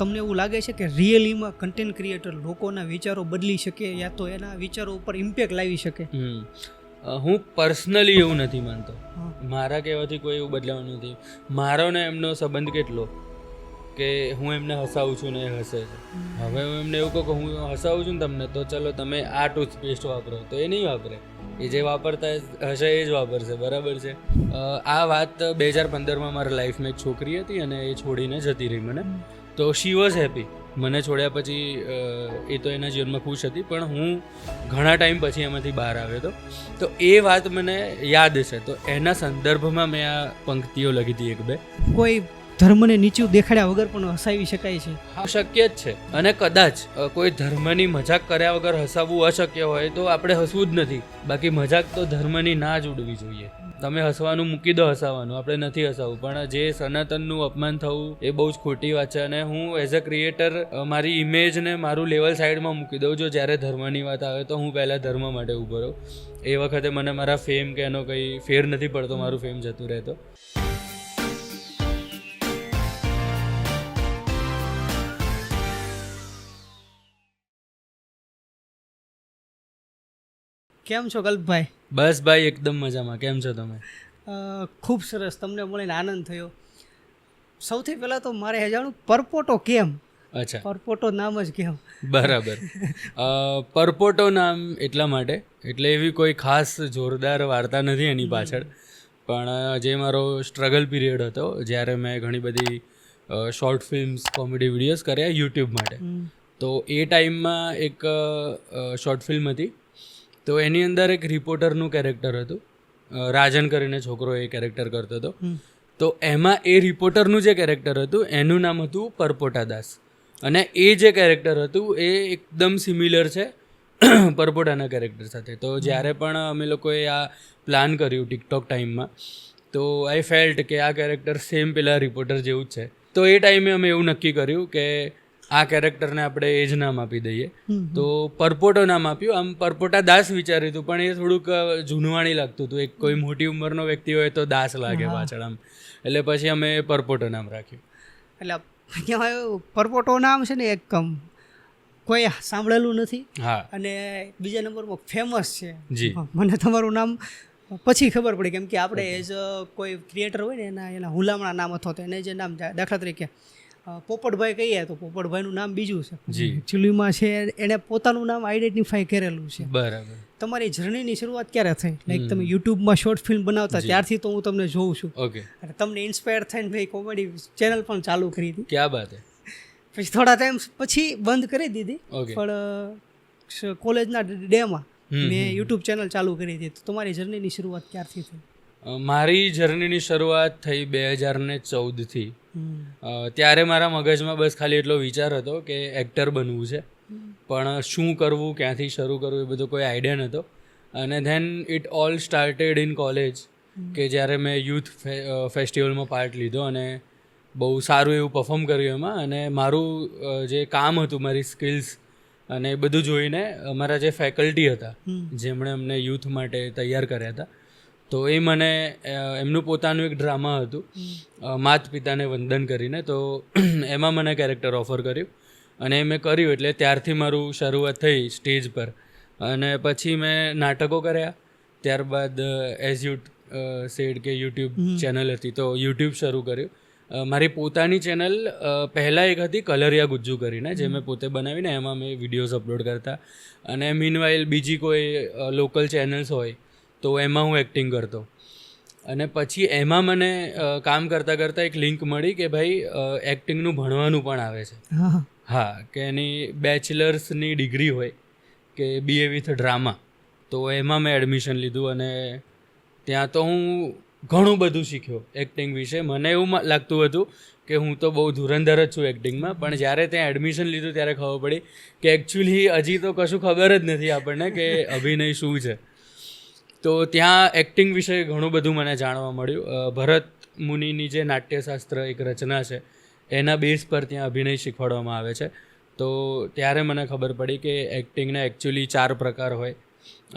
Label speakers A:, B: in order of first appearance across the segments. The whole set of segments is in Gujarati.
A: તમને એવું લાગે છે કે રિયલીમાં કન્ટેન્ટ ક્રિએટર લોકોના વિચારો બદલી શકે યા તો એના વિચારો ઉપર ઇમ્પેક્ટ લાવી શકે?
B: હું પર્સનલી એવું નથી માનતો. મારા કહેવાથી કોઈ એવું બદલાવાનું નથી. મારો ને એમનો સંબંધ કેટલો કે હું એમને હસાવું છું ને એ હસે છે. હવે હું એમને એવું કહું કે હું હસાવું છું ને તમને, તો ચલો તમે આ ટૂથપેસ્ટ વાપરો, તો એ નહીં વાપરે. એ જે વાપરતા હશે એ જ વાપરશે, બરાબર છે. આ વાત 2015માં મારા લાઈફમાં એક છોકરી હતી અને એ છોડીને જતી રહી મને. તો શી વોઝ હેપી. મને છોડ્યા પછી એ તો એના જીવનમાં ખુશ હતી, પણ હું ઘણા ટાઈમ પછી એમાંથી બહાર આવ્યો હતો. તો એ વાત મને યાદ છે, તો એના સંદર્ભમાં મેં આ પંક્તિઓ લખી હતી એક બે.
A: કોઈ ધર્મને નીચું દેખાડ્યા વગર પણ હસાવી શકાય છે?
B: હા, શક્ય જ છે. અને કદાચ કોઈ ધર્મની મજાક કર્યા વગર હસાવવું અશક્ય હોય તો આપણે હસવું જ નથી. બાકી મજાક તો ધર્મની ના જ ઉડવી જોઈએ. તમે હસવાનું મૂકી દો, હસાવાનું આપણે નથી હસાવવું, પણ જે સનાતનનું અપમાન થવું એ બહુ જ ખોટી વાત છે. અને હું એઝ અ ક્રિએટર મારી ઇમેજને મારું લેવલ સાઈડમાં મૂકી દઉં. જો જ્યારે ધર્મની વાત આવે તો હું પહેલાં ધર્મ માટે ઊભો રહું. એ વખતે મને મારા ફેમ કે એનો કંઈ ફેર નથી પડતો, મારું ફેમ જતું રહેતો.
A: કેમ છો કલ્પભાઈ?
B: બસ ભાઈ, એકદમ મજામાં. કેમ છો તમે?
A: ખૂબ સરસ, તમને મળીને આનંદ થયો. સૌથી પહેલાં તો મારે જાણવું, પરપોટો કેમ?
B: અચ્છા,
A: પરપોટો નામ જ કેમ?
B: બરાબર. પરપોટો નામ એટલા માટે, એટલે એવી કોઈ ખાસ જોરદાર વાર્તા નથી એની પાછળ, પણ જે મારો સ્ટ્રગલ પીરિયડ હતો જ્યારે મેં ઘણી બધી શોર્ટ ફિલ્મ્સ, કોમેડી વિડીયોઝ કર્યા યુટ્યુબ માટે. તો એ ટાઈમમાં એક શોર્ટ ફિલ્મ હતી. તો એની અંદર એક રિપોર્ટરનું કેરેક્ટર હતું. રાજન કરીને છોકરો એ કેરેક્ટર કરતો હતો. તો એમાં એ રિપોર્ટરનું જે કેરેક્ટર હતું એનું નામ હતું પરપોટા દાસ. અને એ જે કેરેક્ટર હતું એ એકદમ સિમિલર છે પરપોટાના કેરેક્ટર સાથે. તો જ્યારે પણ અમે લોકોએ આ પ્લાન કર્યું ટિકટોક ટાઈમમાં, તો આઈ ફેલ્ટ કે આ કેરેક્ટર સેમ પેલા રિપોર્ટર જેવું જ છે. તો એ ટાઈમે અમે એવું નક્કી કર્યું કે આ કેરેક્ટરને આપણે એ જ નામ આપી દઈએ. તો પરપોટો નામ આપ્યું. આમ પરપોટા દાસ વિચાર્યું હતું, પણ એ થોડુંક જૂનવાણી લાગતું હતું. એક કોઈ મોટી ઉંમરનો વ્યક્તિ હોય તો દાસ લાગે પાછળ આમ, એટલે પછી અમે પરપોટો નામ રાખ્યું.
A: એટલે પરપોટો નામ છે ને એક કોઈ સાંભળેલું નથી.
B: હા,
A: અને બીજા નંબરમાં ફેમસ છે.
B: જી.
A: મને તમારું નામ પછી ખબર પડી, કેમ કે આપણે એઝ કોઈ ક્રિએટર હોય ને એના હુલામણા નામ અથવા તો એને જે નામ, દાખલા તરીકે પોપટભાઈ કહીએ તો પોપટભાઈનું નામ બીજું છે. એકચ્યુઅલીમાં છે એણે પોતાનું નામ આઈડેન્ટિફાઈ કરેલું છે.
B: બરાબર.
A: તમારી જર્નીની શરૂઆત ક્યારે થઈ? લાઈક તમે યુટ્યુબમાં શોર્ટ ફિલ્મ બનાવતા ત્યારથી તો હું તમને જોઉં છું.
B: ઓકે.
A: અને તમને ઇન્સ્પાયર થઈને ભાઈ કોમેડી ચેનલ પણ ચાલુ કરી હતી.
B: ક્યાં બાત હે.
A: પછી થોડા ટાઈમ પછી બંધ કરી દીધી, પણ કોલેજના ડેમાં મેં યુટ્યુબ ચેનલ ચાલુ કરી હતી. તો તમારી જર્નીની શરૂઆત ક્યારથી થઈ?
B: મારી જર્નીની શરૂઆત થઈ 2014થી. ત્યારે મારા મગજમાં બસ ખાલી એટલો વિચાર હતો કે એક્ટર બનવું છે, પણ શું કરવું, ક્યાંથી શરૂ કરવું, એ બધો કોઈ આઈડિયા નહોતો. અને then it all started in college, કે જ્યારે મેં યુથ ફેસ્ટિવલમાં પાર્ટ લીધો અને બહુ સારું એવું પરફોર્મ કર્યું એમાં. અને મારું જે કામ હતું, મારી સ્કિલ્સ અને એ બધું જોઈને અમારા જે ફેકલ્ટી હતા જેમણે અમને યુથ માટે તૈયાર કર્યા હતા, તો એ મને એમનું પોતાનું એક ડ્રામા હતું માત પિતાને વંદન કરીને, તો એમાં મને કેરેક્ટર ઓફર કર્યું અને મેં કર્યું. એટલે ત્યારથી મારું શરૂઆત થઈ સ્ટેજ પર. અને પછી મેં નાટકો કર્યા. ત્યારબાદ એઝ યુ સેડ કે યુટ્યુબ ચેનલ હતી, તો યુટ્યુબ શરૂ કર્યું. મારી પોતાની ચેનલ પહેલાં એક હતી કલરિયા ગુજ્જુ કરીને, જે મેં પોતે બનાવીને એમાં મેં વિડીયોઝ અપલોડ કરતા. અને મીનવાઇલ બીજી કોઈ લોકલ ચેનલ્સ હોય તો એમાં હું એક્ટિંગ કરતો. અને પછી એમાં મને કામ કરતાં કરતાં એક લિંક મળી કે ભાઈ એક્ટિંગનું ભણવાનું પણ આવે છે. હા, કે એની બેચલર્સની ડિગ્રી હોય કે BA વિથ ડ્રામા. તો એમાં મેં એડમિશન લીધું અને ત્યાં તો હું ઘણું બધું શીખ્યો એક્ટિંગ વિશે. મને એવું લાગતું હતું કે હું તો બહુ ધુરંધર જ છું એક્ટિંગમાં, પણ જ્યારે ત્યાં એડમિશન લીધું ત્યારે ખબર પડી કે એકચ્યુઅલી હજી તો કશું ખબર જ નથી આપણને કે અભિનય શું છે. તો ત્યાં એક્ટિંગ વિશે ઘણું બધું મને જાણવા મળ્યું. ભરત મુનિની જે નાટ્યશાસ્ત્ર એક રચના છે એના બેઝ પર ત્યાં અભિનય શીખવાડવામાં આવે છે. તો ત્યારે મને ખબર પડી કે એક્ટિંગના એકચ્યુઅલી 4 પ્રકાર હોય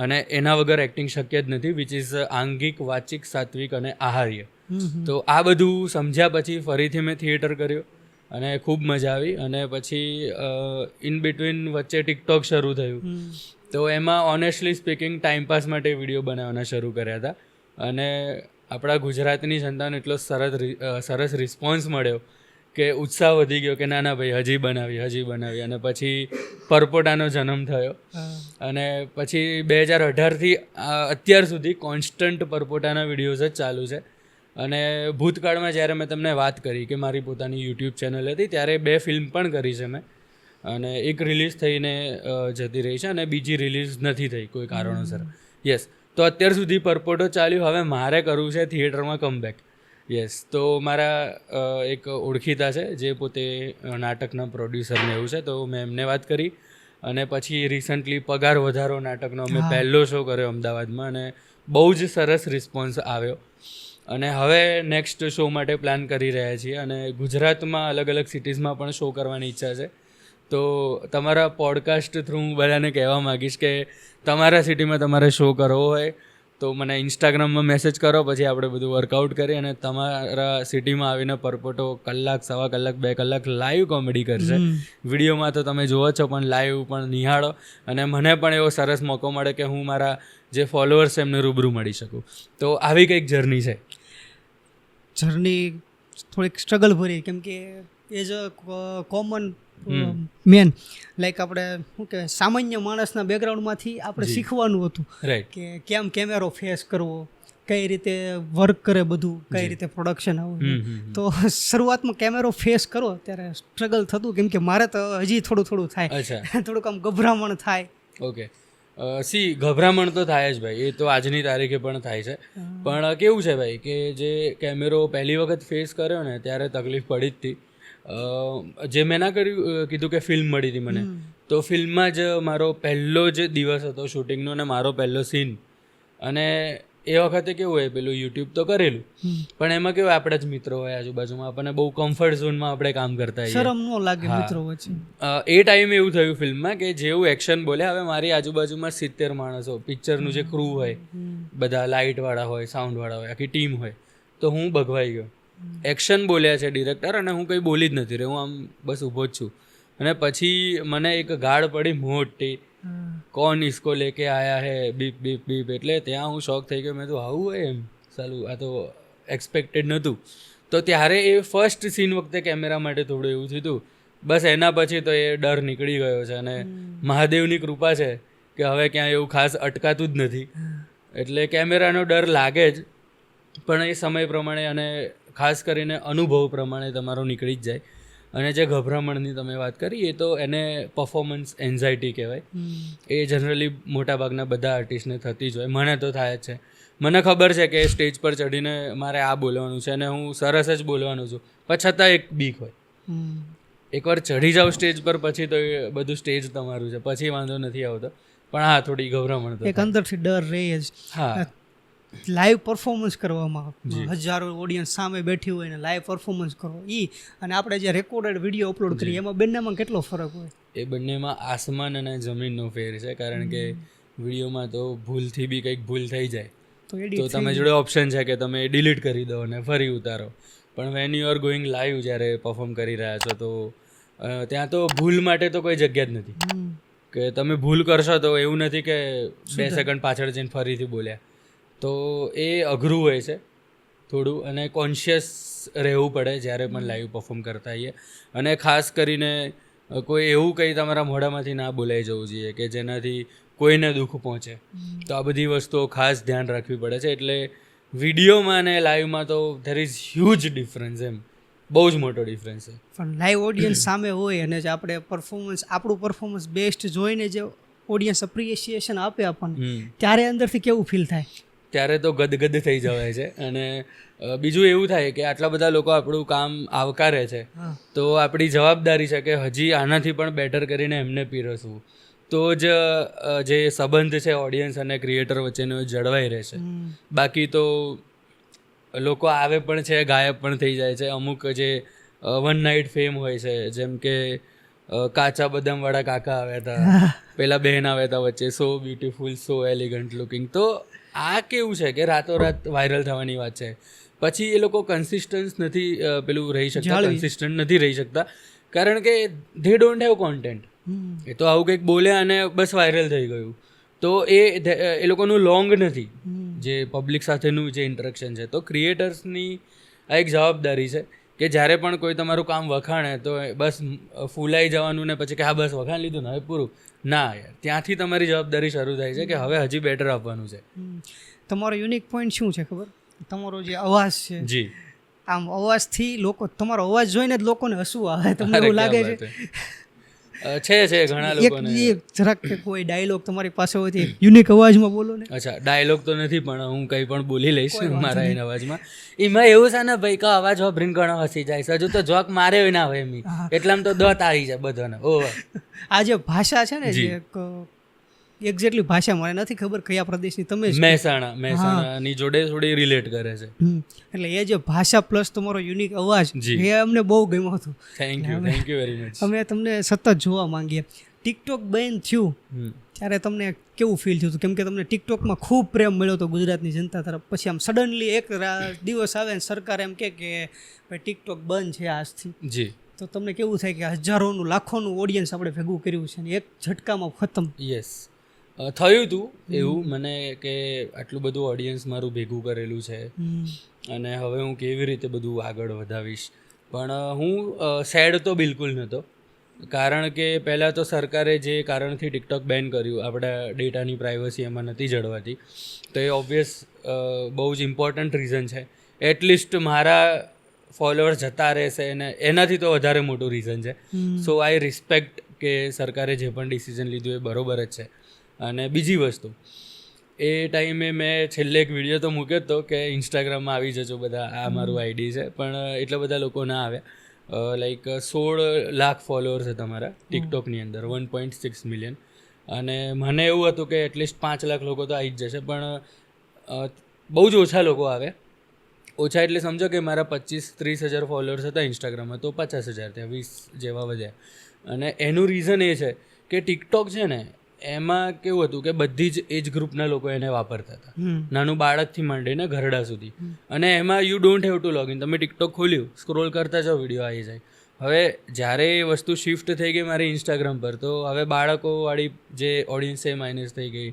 B: અને એના વગર એક્ટિંગ શક્ય જ નથી, વિચ ઇઝ આંગિક, વાચિક, સાત્વિક અને આહાર્ય. તો આ બધું સમજ્યા પછી ફરીથી મેં થિયેટર કર્યું અને ખૂબ મજા આવી. અને પછી ઇન બિટવીન વચ્ચે ટિકટોક શરૂ થયું, તો એમાં ઓનેસ્ટલી સ્પીકિંગ ટાઈમપાસ માટે વિડીયો બનાવવાના શરૂ કર્યા હતા. અને આપણા ગુજરાતની જનતાને એટલો સરસ રિસ્પોન્સ મળ્યો કે ઉત્સાહ વધી ગયો કે ના ભાઈ હજી બનાવી. અને પછી પરપોટાનો જન્મ થયો. અને પછી 2018થી અત્યાર સુધી કોન્સ્ટન્ટ પરપોટાના વિડીયોઝ જ ચાલુ છે. અને ભૂતકાળમાં જ્યારે મેં તમને વાત કરી કે મારી પોતાની યુટ્યુબ ચેનલ હતી, ત્યારે 2 ફિલ્મ પણ કરી છે મેં. અને એક રિલીઝ થઈને જતી રહી છે અને બીજી રિલીઝ નથી થઈ કોઈ કારણોસર. યસ, તો અત્યાર સુધી પરપોટો ચાલ્યું. હવે મારે કરવું છે થિયેટરમાં કમબેક. યસ, તો મારા એક ઓળખીતા છે જે પોતે નાટકના પ્રોડ્યુસરને એવું છે, તો મેં એમને વાત કરી. અને પછી રિસન્ટલી પગાર વધારો નાટકનો અમે પહેલો શો કર્યો અમદાવાદમાં, અને બહુ જ સરસ રિસ્પોન્સ આવ્યો. અને હવે નેક્સ્ટ શો માટે પ્લાન કરી રહ્યા છીએ. અને ગુજરાતમાં અલગ અલગ સિટીઝમાં પણ શો કરવાની ઈચ્છા છે. તો તમારા પોડકાસ્ટ થ્રુ હું બધાને કહેવા માગીશ કે તમારા સિટીમાં તમારે શો કરવો હોય તો મને ઇન્સ્ટાગ્રામમાં મેસેજ કરો, પછી આપણે બધું વર્કઆઉટ કરીએ. અને તમારા સિટીમાં આવીને પરપોટો કલાક, સવા કલાક, 2 કલાક લાઈવ કોમેડી કરશે. વિડીયોમાં તો તમે જુઓ છો, પણ લાઈવ પણ નિહાળો. અને મને પણ એવો સરસ મોકો મળે કે હું મારા જે ફોલોઅર્સ એમને રૂબરૂ મળી શકું. તો આવી કંઈક જર્ની છે.
A: જર્ની થોડીક સ્ટ્રગલ ભરી, કેમ કે as a common man like આપણે શું કહેવાય સામાન્ય માણસના બેકગ્રાઉન્ડમાંથી આપણે શીખવાનું હતું કે કેમ કેમેરો ફેસ કરવો, કઈ રીતે વર્ક કરે બધું, કઈ રીતે પ્રોડક્શન આવું. તો શરૂઆતમાં કેમેરો ફેસ કરો ત્યારે સ્ટ્રગલ થતું, કેમ કે મારે તો હજી થોડું થાય, થોડુંક આમ ગભરામણ થાય.
B: ઓકે, ગભરામણ તો થાય જ ભાઈ, એ તો આજની તારીખે પણ થાય છે. પણ કેવું છે ભાઈ કે જે કેમેરો પહેલી વખત ફેસ કર્યો ને ત્યારે તકલીફ પડી જ હતી. જે મેં ના કીધું કે ફિલ્મ મળી હતી મને, તો ફિલ્મમાં જ મારો પહેલો જ દિવસ હતો શૂટિંગનો અને મારો પહેલો સીન. અને એ વખતે કેવું હોય, પેલું યુટ્યુબ તો કરેલું, પણ એમાં કેવું આપણા જ મિત્રો હોય આજુબાજુમાં, આપણને બહુ કમ્ફર્ટ ઝોનમાં આપણે કામ કરતા હોઈએ,
A: શરમ ન લાગે મિત્રો વચ્ચે.
B: એ ટાઈમે એવું થયું ફિલ્મમાં કે જેવું એક્શન બોલે, હવે મારી આજુબાજુમાં 70 માણસો, પિક્ચરનું જે ક્રૂ હોય, બધા લાઇટવાળા હોય, સાઉન્ડવાળા હોય, આખી ટીમ હોય. તો હું ભગવાઈ ગયો. એક્શન બોલ્યા છે ડિરેક્ટર, અને હું કંઈ બોલી જ નથી રહ્યો, હું આમ બસ ઊભો જ છું. અને પછી મને એક ગાળ પડી મોટી, કોણ ઇસકો લેકે આયા હે, બીપ બીપ બીપ. એટલે ત્યાં હું શોક થઈ ગયો. મેં તો આવું હોય એમ, સાલું આ તો એક્સપેક્ટેડ નહોતું. તો ત્યારે એ ફર્સ્ટ સીન વખતે કેમેરા માટે થોડું એવું થયું. બસ એના પછી તો એ ડર નીકળી ગયો છે. અને મહાદેવની કૃપા છે કે હવે ક્યાંય એવું ખાસ અટકાતું જ નથી. એટલે કેમેરાનો ડર લાગે જ, પણ એ સમય પ્રમાણે અને ખાસ કરીને અનુભવ પ્રમાણે તમારો નીકળી જ જાય. અને જે ગભરામણની તમે વાત કરી, એ તો એને પરફોર્મન્સ એન્ઝાયટી કહેવાય. એ જનરલી મોટાભાગના બધા આર્ટિસ્ટને થતી જ હોય, મને તો થાય જ છે. મને ખબર છે કે સ્ટેજ પર ચડીને મારે આ બોલવાનું છે અને હું સરસ જ બોલવાનું છું, પણ છતાં એક બીક હોય. એકવાર ચડી જાઓ સ્ટેજ પર પછી તો એ બધું સ્ટેજ તમારું છે, પછી વાંધો નથી આવતો. પણ હા, થોડી ગભરામણ તો
A: એક અંદરથી ડર રહે જ.
B: હા,
A: લાઈવ પરફોર્મન્સ કરવામાં, હજારો ઓડિયન્સ સામે બેઠી હોય ને લાઈવ પરફોર્મન્સ કરો અને આપણે જે રેકોર્ડેડ વિડીયો અપલોડ કરીએ, એમાં બંનેમાં કેટલો ફરક હોય?
B: એ બંનેમાં આસમાન અને જમીનનો ફેર છે. કારણ કે વિડીયોમાં તો ભૂલથી બી કંઈક ભૂલ થઈ જાય તો તમે જોડે ઓપ્શન છે કે તમે ડિલીટ કરી દો અને ફરી ઉતારો. પણ when you are going live, જ્યારે પરફોર્મ કરી રહ્યા છો, તો ત્યાં તો ભૂલ માટે તો કોઈ જગ્યા જ નથી. કે તમે ભૂલ કરશો તો એવું નથી કે 2 સેકન્ડ પાછળ જઈને ફરીથી બોલ્યા. તો એ અઘરું હોય છે થોડું, અને કોન્શિયસ રહેવું પડે જ્યારે પણ લાઈવ પરફોર્મ કરતા હોઈએ. અને ખાસ કરીને કોઈ એવું કંઈ તમારા મોઢામાંથી ના બોલાઈ જવું જોઈએ કે જેનાથી કોઈને દુઃખ પહોંચે. તો આ બધી વસ્તુઓ ખાસ ધ્યાન રાખવી પડે છે. એટલે વિડીયોમાં અને લાઈવમાં તો ધેર ઇઝ હ્યુજ ડિફરન્સ, એમ બહુ જ મોટો ડિફરન્સ છે.
A: પણ લાઈવ ઓડિયન્સ સામે હોય અને જે આપણે આપણું પરફોર્મન્સ બેસ્ટ જોઈને જે ઓડિયન્સ એપ્રિશિએશન આપે આપણને, ત્યારે અંદરથી કેવું ફીલ થાય?
B: ત્યારે તો ગદગદ થઈ જવાય છે. અને બીજું એવું થાય કે આટલા બધા લોકો આપણું કામ આવકારે છે, તો આપણી જવાબદારી છે કે હજી આનાથી પણ બેટર કરીને એમને પીરસવું. તો જ જે સંબંધ છે ઓડિયન્સ અને ક્રિએટર વચ્ચેનો જળવાઈ રહેશે. બાકી તો લોકો આવે પણ છે, ગાયબ પણ થઈ જાય છે. અમુક જે વન નાઇટ ફેમ હોય છે, જેમ કે કાચા બદામવાળા કાકા આવ્યા હતા, પેલા બહેન આવ્યા હતા વચ્ચે, સો બ્યુટીફુલ, સો એલિગન્ટ લુકિંગ. તો આ કેવું છે કે રાતોરાત વાયરલ થવાની વાત છે, પછી એ લોકો કન્સિસ્ટન્સ નથી પેલું રહી શકતા, કન્સિસ્ટન્ટ નથી રહી શકતા, કારણ કે ધે ડોન્ટ હેવ કોન્ટેન્ટ. એ તો આવું કંઈક બોલ્યા અને બસ વાયરલ થઈ ગયું. તો એ લોકોનું લોંગ નથી જે પબ્લિક સાથેનું જે ઇન્ટરેક્શન છે. તો ક્રિએટર્સની આ એક જવાબદારી છે કે જ્યારે પણ કોઈ તમારું કામ વખાણે તો બસ ફૂલાઈ જવાનું ને પછી કે હા બસ વખાણ લીધું ને હવે પૂરું ના યાર, ત્યાંથી તમારી જવાબદારી શરૂ થાય છે કે હવે હજી બેટર આપવાનું છે.
A: તમારો યુનિક પોઈન્ટ શું છે ખબર? તમારો જે અવાજ છે,
B: જી,
A: આમ અવાજથી લોકો, તમારો અવાજ જોઈને જ લોકોને હસવું આવે. તમને એવું લાગે છે?
B: છે ઘણા લોકોને.
A: જરાક કે કોઈ ડાયલોગ તમારી પાસે હોય યુનિક અવાજમાં બોલો ને.
B: અચ્છા, ડાયલોગ તો નથી પણ હું કંઈ પણ બોલી લઈશ મારા એના અવાજમાં. એમાં એવું છે ને ભાઈ કે અવાજ વાપરીને ઘણો હસી જાય. હજુ તો જોક મારે ના હોય એમ, એટલામાં તો દોત આવી જાય બધાને. ઓહ,
A: આ જે ભાષા છે ને, જે એક્ઝેક્ટલી ભાષા મને નથી ખબર કયા પ્રદેશની, તમે
B: મહેસાણાની જોડે થોડી રિલેટ કરે છે.
A: એટલે એ જે ભાષા પ્લસ તમારો યુનિક અવાજ, એ અમને બહુ ગમ્યો હતો.
B: Thank you very much.
A: અમે તમને સતત જોવા માંગીએ. ટિકટોક બેન થયું ત્યારે તમને કેવું ફીલ થયું હતું? કેમ કે તમને ટિકટોકમાં ખૂબ પ્રેમ મળ્યો હતો ગુજરાતની જનતા તરફ. પછી આમ સડનલી એક દિવસ આવે ને સરકાર એમ કે ભાઈ ટિકટોક બંધ છે આજથી.
B: જી.
A: તો તમને કેવું થાય કે હજારોનું લાખોનું ઓડિયન્સ આપણે ભેગું કર્યું છે ને એક ઝટકામાં ખતમ?
B: યસ, થયું હતું એવું મને કે આટલું બધું ઓડિયન્સ મારું ભેગું કરેલું છે અને હવે હું કેવી રીતે બધું આગળ વધાવીશ. પણ હું સેડ તો બિલકુલ નહોતો, કારણ કે પહેલાં તો સરકારે જે કારણથી ટિકટોક બેન કર્યું, આપણા ડેટાની પ્રાઇવસી એમાં નથી જળવાતી, તો એ ઓબ્વિયસ બહુ જ ઇમ્પોર્ટન્ટ રીઝન છે. એટલીસ્ટ મારા ફોલોઅર્સ જતા રહેશે અને એનાથી તો વધારે મોટું રીઝન છે. સો આઈ રિસ્પેક્ટ કે સરકારે જે પણ ડિસિઝન લીધું એ બરોબર જ છે. અને બીજી વસ્તુ, એ ટાઈમે મેં છેલ્લે એક વિડીયો તો મૂક્યો હતો કે ઇન્સ્ટાગ્રામમાં આવી જજો બધા, આ મારું આઈડી છે, પણ એટલા બધા લોકો ના આવ્યા. લાઈક 16 લાખ ફોલોઅર્સ છે તમારા ટિકટોકની અંદર, 1.6 મિલિયન. અને મને એવું હતું કે એટલીસ્ટ 5 લાખ લોકો તો આવી જ જશે, પણ બહુ જ ઓછા લોકો આવ્યા. ઓછા એટલે સમજો કે મારા 25-30 હજાર ફોલોઅર્સ હતા ઇન્સ્ટાગ્રામમાં, તો 50,000 થયા, 20 જેવા વધ્યા. અને એનું રીઝન એ છે કે ટિકટોક છે ને, એમાં કેવું હતું કે બધી જ એજ ગ્રુપના લોકો એને વાપરતા હતા, નાનું બાળકથી માંડીને ઘરડા સુધી. અને એમાં you don't have to login, તમે ટિકટોક ખોલ્યું, સ્ક્રોલ કરતા જાઓ, વિડીયો આવી જાય. હવે જ્યારે એ વસ્તુ શિફ્ટ થઈ ગઈ મારી ઇન્સ્ટાગ્રામ પર, તો હવે બાળકોવાળી જે ઓડિયન્સ છે એ માઇનસ થઈ ગઈ,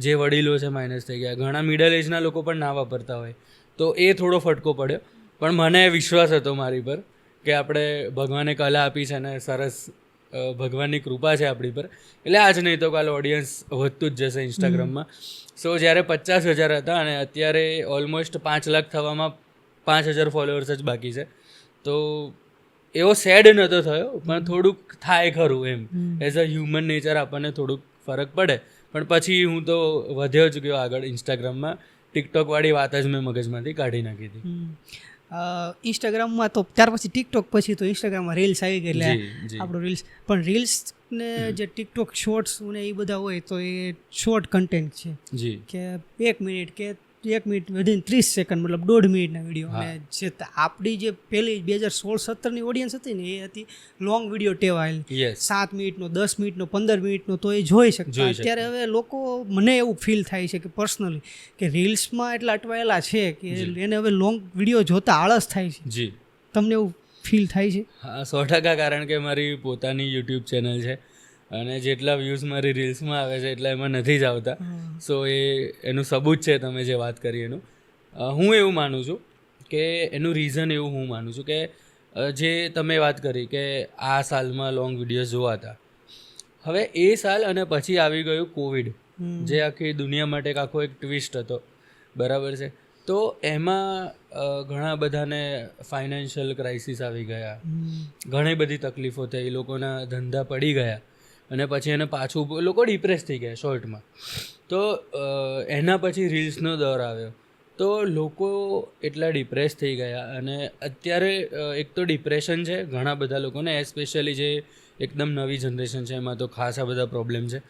B: જે વડીલો છે માઇનસ થઈ ગયા, ઘણા મિડલ એજના લોકો પણ ના વાપરતા હોય, તો એ થોડો ફટકો પડ્યો. પણ મને વિશ્વાસ હતો મારી પર કે આપણે ભગવાને કલા આપી છે ને સરસ ભગવાનની કૃપા છે આપણી પર, એટલે આજ નહીં તો કાલે ઓડિયન્સ વધતું જ જશે ઇન્સ્ટાગ્રામમાં. સો જ્યારે 50,000 હતા અને અત્યારે ઓલમોસ્ટ 5 લાખ થવામાં 5,000 ફોલોઅર્સ જ બાકી છે, તો એવો સેડ નહોતો થયો, પણ થોડુંક થાય ખરું એમ. એઝ અ હ્યુમન નેચર આપણને થોડુંક ફરક પડે. પણ પછી હું તો વધ્યો જ ગયો આગળ ઇન્સ્ટાગ્રામમાં. ટિકટોકવાળી વાત જ મેં મગજમાંથી કાઢી નાખી હતી.
A: ઇન્સ્ટાગ્રામમાં તો ત્યાર પછી ટિકટોક પછી તો ઇન્સ્ટાગ્રામમાં રીલ્સ આવી ગઈ, એટલે આપણું રીલ્સ. પણ રીલ્સ ને જે ટિકટોક શોર્ટ્સ ને એ બધા હોય, તો એ શોર્ટ કન્ટેન્ટ છે
B: જી,
A: કે 1 મિનિટ કે 1 મિનિટ વધીને 30 સેકન્ડ, મતલબ 1.5 મિનિટના વિડીયો. અને જે આપણી જે પહેલી 2016-17ની ઓડિયન્સ હતી ને, એ હતી લોંગ વિડીયો ટેવાયેલી, 7 મિનિટનો, 10 મિનિટનો, 15 મિનિટનો, તો એ જોઈ શકતા. અત્યારે હવે લોકો, મને એવું ફીલ થાય છે કે પર્સનલી, કે રીલ્સમાં એટલા અટવાયેલા છે કે એને હવે લોંગ વિડીયો જોતા આળસ થાય છે.
B: જી,
A: તમને એવું ફીલ થાય છે?
B: હા, 100%. કારણ કે મારી પોતાની યુટ્યુબ ચેનલ છે અને જેટલા વ્યૂઝ મારી રીલ્સમાં આવે છે એટલા એમાં નથી જ આવતા. સો એનું સબૂત છે તમે જે વાત કરી એનું. હું એવું માનું છું કે એનું રીઝન એવું હું માનું છું કે જે તમે વાત કરી કે આ સાલમાં લોંગ વિડીયોઝ જોવાતા, હવે એ સાલ અને પછી આવી ગયું કોવિડ, જે આખી દુનિયા માટે એક આખો એક ટ્વિસ્ટ હતો, બરાબર છે. તો એમાં ઘણા બધાને ફાઇનાન્શિયલ ક્રાઇસિસ આવી ગયા, ઘણી બધી તકલીફો થઈ, લોકોના ધંધા પડી ગયા અને પછી એને પાછું લોકો ડિપ્રેસ થઈ ગયા શોર્ટમાં. તો એના પછી રીલ્સનો દોર આવ્યો, તો લોકો એટલા ડિપ્રેસ થઈ ગયા. અને અત્યારે એક તો ડિપ્રેશન છે ઘણા બધા લોકોને, એસ્પેશિયલી જે એકદમ નવી જનરેશન છે એમાં તો ખાસા બધા પ્રોબ્લેમ છે.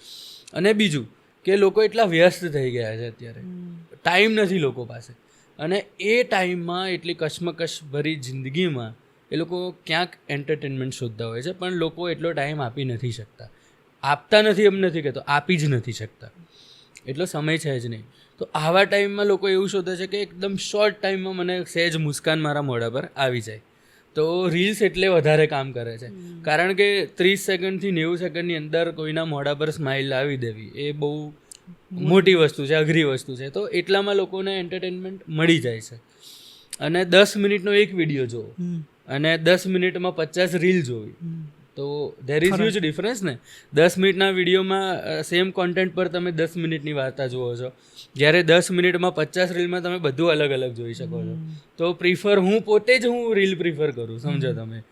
B: અને બીજું કે લોકો એટલા વ્યસ્ત થઈ ગયા છે અત્યારે, ટાઈમ નથી લોકો પાસે. અને એ ટાઈમમાં એટલી કશ્મકશ ભરી જિંદગીમાં એ લોકો ક્યાંક એન્ટરટેનમેન્ટ શોધતા હોય છે, પણ લોકો એટલો ટાઈમ આપી નથી શકતા. આપતા નથી એમ નથી કહેતો, આપી જ નથી શકતા. એટલો સમય છે જ નહીં. તો આવા ટાઈમમાં લોકો એવું શોધે છે કે એકદમ શોર્ટ ટાઈમમાં મને સહેજ મુસ્કાન મારા મોઢા પર આવી જાય. તો રીલ્સ એટલે વધારે કામ કરે છે, કારણ કે 30 સેકન્ડથી 90 સેકન્ડની અંદર કોઈના મોઢા પર સ્માઇલ લાવી દેવી એ બહુ મોટી વસ્તુ છે, અઘરી વસ્તુ છે. તો એટલામાં લોકોને એન્ટરટેનમેન્ટ મળી જાય છે. અને 10 મિનિટનો એક વિડીયો જોવો અને 10 મિનિટમાં 50 રીલ જોવી, તો ધેર ઇઝ હ્યુજ ડિફરન્સ ને. 10 મિનિટના વિડીયોમાં સેમ કોન્ટેન્ટ પર તમે 10 મિનિટની વાર્તા જુઓ છો, જ્યારે 10 મિનિટમાં 50 રીલમાં તમે બધું અલગ અલગ જોઈ શકો છો. તો હું પોતે જ રીલ પ્રિફર કરું, સમજો તમે.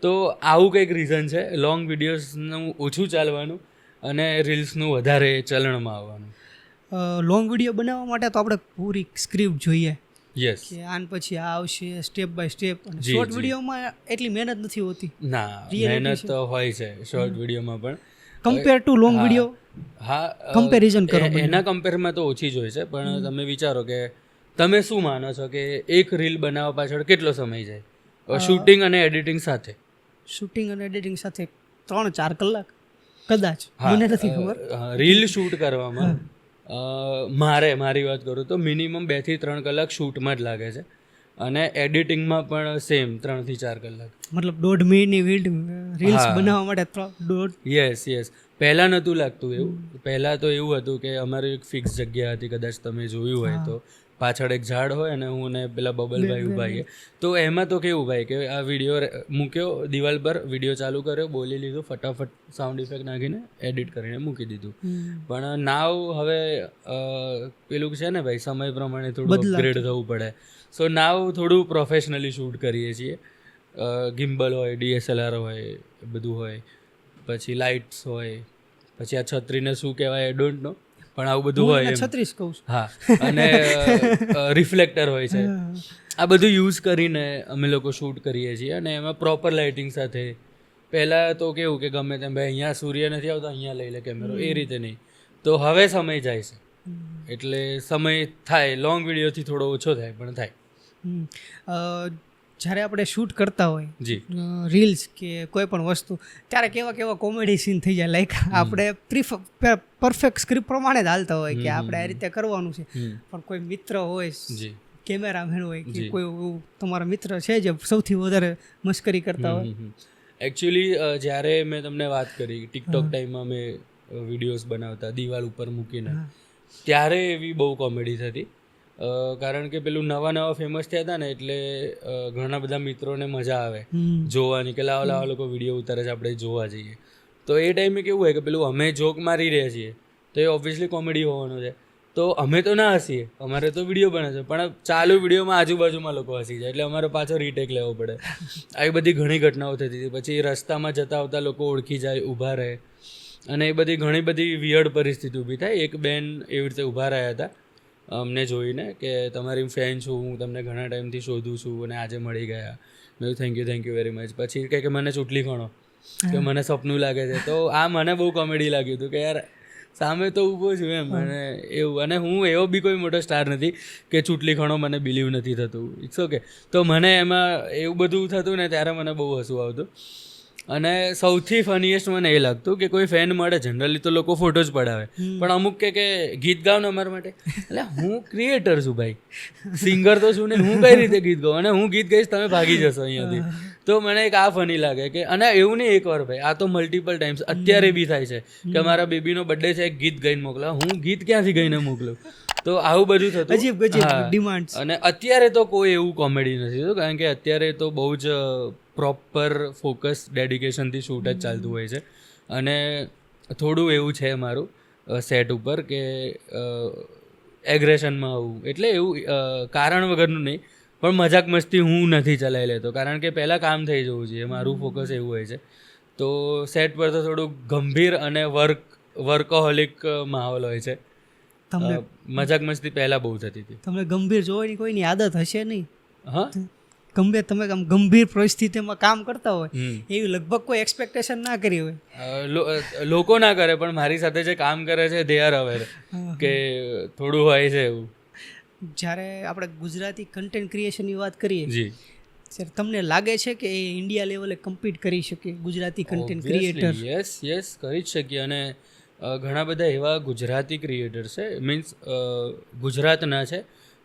B: તો આવું કંઈક રીઝન છે લોંગ વિડીયોઝનું ઓછું ચાલવાનું અને રીલ્સનું વધારે ચલણમાં આવવાનું.
A: લોંગ વિડીયો બનાવવા માટે તો આપણે પૂરી સ્ક્રિપ્ટ જોઈએ.
B: યસ,
A: કે આન પછી આ આવશે સ્ટેપ બાય સ્ટેપ. શોર્ટ વિડીયોમાં એટલી મહેનત નથી હોતી.
B: ના, મહેનત તો હોય છે શોર્ટ વિડીયોમાં પણ
A: કમ્પેર ટુ લોંગ વિડીયો.
B: હા,
A: કમ્પેરિઝન કરો.
B: એના કમ્પેરમાં તો ઓછી જ હોય છે, પણ તમે વિચારો કે તમે શું માનો છો કે એક રીલ બનાવવા પાછળ કેટલો સમય જાય, શૂટિંગ અને એડિટિંગ સાથે?
A: શૂટિંગ અને એડિટિંગ સાથે 3-4 કલાક કદાચ, મને નથી ખબર.
B: રીલ શૂટ કરવામાં મારી વાત કરું તો મિનિમમ 2 થી 3 કલાક શૂટમાં જ લાગે છે, અને એડિટિંગમાં પણ સેમ 3 થી 4 કલાક.
A: મતલબ 1.5 મિનિટની રીલ્સ બનાવવા માટે
B: યસ. પહેલાં નહોતું લાગતું એવું. પહેલાં તો એવું હતું કે અમારી એક ફિક્સ જગ્યા હતી, કદાચ તમે જોયું હોય તો, પાછળ એક ઝાડ હોય અને હું ને પેલા બબલભાઈ ઊભા છીએ. તો એમાં તો કેવું ભાઈ કે આ વિડીયો મૂક્યો દિવાલ પર, વિડીયો ચાલુ કર્યો, બોલી લીધું, ફટાફટ સાઉન્ડ ઇફેક્ટ નાખીને એડિટ કરીને મૂકી દીધું. પણ નાવ હવે પેલું છે ને ભાઈ, સમય પ્રમાણે થોડું અપગ્રેડ થવું પડે. સો નાવ થોડું પ્રોફેશનલી શૂટ કરીએ છીએ. ગિમ્બલ હોય, DSLR હોય, બધું હોય, પછી લાઇટ્સ હોય, પછી આ છત્રીને શું કહેવાય આઈ ડોન્ટ નો, પણ આવું બધું હોય. 36 કહું છું. હા, અને રિફ્લેક્ટર હોય છે. આ બધું યુઝ કરીને અમે લોકો શૂટ કરીએ છીએ, અને એમાં પ્રોપર લાઇટિંગ સાથે. પહેલાં તો કેવું કે ગમે તેમ ભાઈ અહીંયા સૂર્ય નથી આવતો, અહીંયા લઈ લે કેમેરો, એ રીતે નહીં. તો હવે સમય જાય છે, એટલે સમય થાય, લોંગ વિડીયોથી થોડો ઓછો થાય, પણ થાય.
A: જ્યારે આપણે શૂટ કરતા હોય રીલ્સ કે કોઈ પણ વસ્તુ, ત્યારે કેવા કોમેડી સીન થઈ જાય. લાઈક આપણે પરફેક્ટ સ્ક્રિપ્ટ પ્રમાણે જ હાલતા હોય કે આપણે આ રીતે કરવાનું છે, પણ કોઈ મિત્ર હોય, કેમેરામેન હોય કે કોઈ તમારા મિત્ર છે જે સૌથી વધારે મસ્કરી કરતા હોય.
B: એકચ્યુઅલી જ્યારે મેં તમને વાત કરી ટિકટોક ટાઈમમાં મેં વિડીયોઝ બનાવતા દિવાલ ઉપર મૂકીને, ત્યારે એવી બહુ કોમેડી થતી. કારણ કે પેલું નવા ફેમસ થયા હતા ને, એટલે ઘણા બધા મિત્રોને મજા આવે જોવાની કે લાવો લોકો વિડીયો ઉતારે છે, આપણે જોવા જઈએ. તો એ ટાઈમે કેવું હોય કે પેલું અમે જોક મારી રહ્યા છીએ, તો એ ઓબ્વિયસલી કોમેડી હોવાનું છે. તો અમે તો ના હસીએ, અમારે તો વિડીયો બને છે, પણ ચાલુ વિડીયોમાં આજુબાજુમાં લોકો હસી જાય, એટલે અમારે પાછો રીટેક લેવો પડે. આવી બધી ઘણી ઘટનાઓ થતી હતી. પછી રસ્તામાં જતા આવતા લોકો ઓળખી જાય, ઊભા રહે, અને એ બધી ઘણી બધી વિયર્ડ પરિસ્થિતિ ઊભી થાય. એક બેન એવી રીતે ઊભા રહ્યા હતા અમને જોઈને કે તમારી ફેન છું, હું તમને ઘણા ટાઈમથી શોધું છું અને આજે મળી ગયા. મેં થેન્ક યુ વેરી મચ. પછી કહે કે મને ચૂંટલી ગણો, કે મને સપનું લાગે છે. તો આ મને બહુ કોમેડી લાગ્યું હતું કે યાર સામે તો ઊભો છું એમ, અને એવું. અને હું એવો બી કોઈ મોટો સ્ટાર નથી કે ચૂંટલી ખણો મને બિલીવ નથી થતું. It's okay. તો મને એમાં એવું બધું થતું ને ત્યારે મને બહુ હસવું આવતું. અને સૌથી ફનીએસ્ટ મને એ લાગતું કે કોઈ ફેન મળે, જનરલી તો લોકો ફોટો જ પડાવે, પણ અમુક કે ગીત ગાઓ ને અમારા માટે. એટલે હું ક્રિએટર છું ભાઈ, સિંગર તો છું ને, હું કઈ રીતે ગીત ગાઉં, અને હું ગીત ગાઈશ તમે ભાગી જશો અહીંયાથી. તો મને એક આ ફની લાગે કે, અને એવું નહીં એકવાર ભાઈ, આ તો મલ્ટિપલ ટાઈમ્સ અત્યારે બી થાય છે કે મારા બેબીનો બર્થડે છે, એક ગીત ગાઈને મોકલાવ. હું ગીત ક્યાંથી ગાઈને મોકલું? તો આવું બધું થતું. ડિમાન્ડ. અને અત્યારે તો કોઈ એવું કોમેડી નથી થતું, કારણ કે અત્યારે તો બહુ જ પ્રોપર ફોકસ ડેડિકેશનથી શૂટ જ ચાલતું હોય છે. અને થોડું એવું છે મારું સેટ ઉપર કે એગ્રેશનમાં આવું, એટલે એવું કારણ વગરનું નહીં, પણ મજાક મસ્તી હું નથી ચલાવી લેતો, કારણ કે પહેલાં કામ થઈ જવું જોઈએ, મારું ફોકસ એવું હોય છે. તો સેટ પર તો થોડું ગંભીર અને વર્કહોલિક માહોલ હોય છે. મજાક મસ્તી પહેલાં બહુ થતી હતી.
A: તમને ગંભીર જોવાની કોઈની આદત હશે નહીં? હા, તમે આમ ગંભીર પરિસ્થિતિમાં કામ કરતા હોય એવી લગભગ કોઈ એક્સપેક્ટેશન ના કરી હોય.
B: લોકો ના કરે, પણ મારી સાથે જે કામ કરે છે દે આર અવેર કે થોડું હોય છે એવું.
A: જ્યારે આપણે ગુજરાતી કન્ટેન્ટ ક્રિએશનની વાત કરીએ, ત્યારે તમને લાગે છે કે એ ઇન્ડિયા લેવલે કમ્પીટ કરી શકે ગુજરાતી કન્ટેન્ટ ક્રિએટર?
B: યસ કરી જ શકીએ. અને ઘણા બધા એવા ગુજરાતી ક્રિએટર્સ છે, મીન્સ ગુજરાતના છે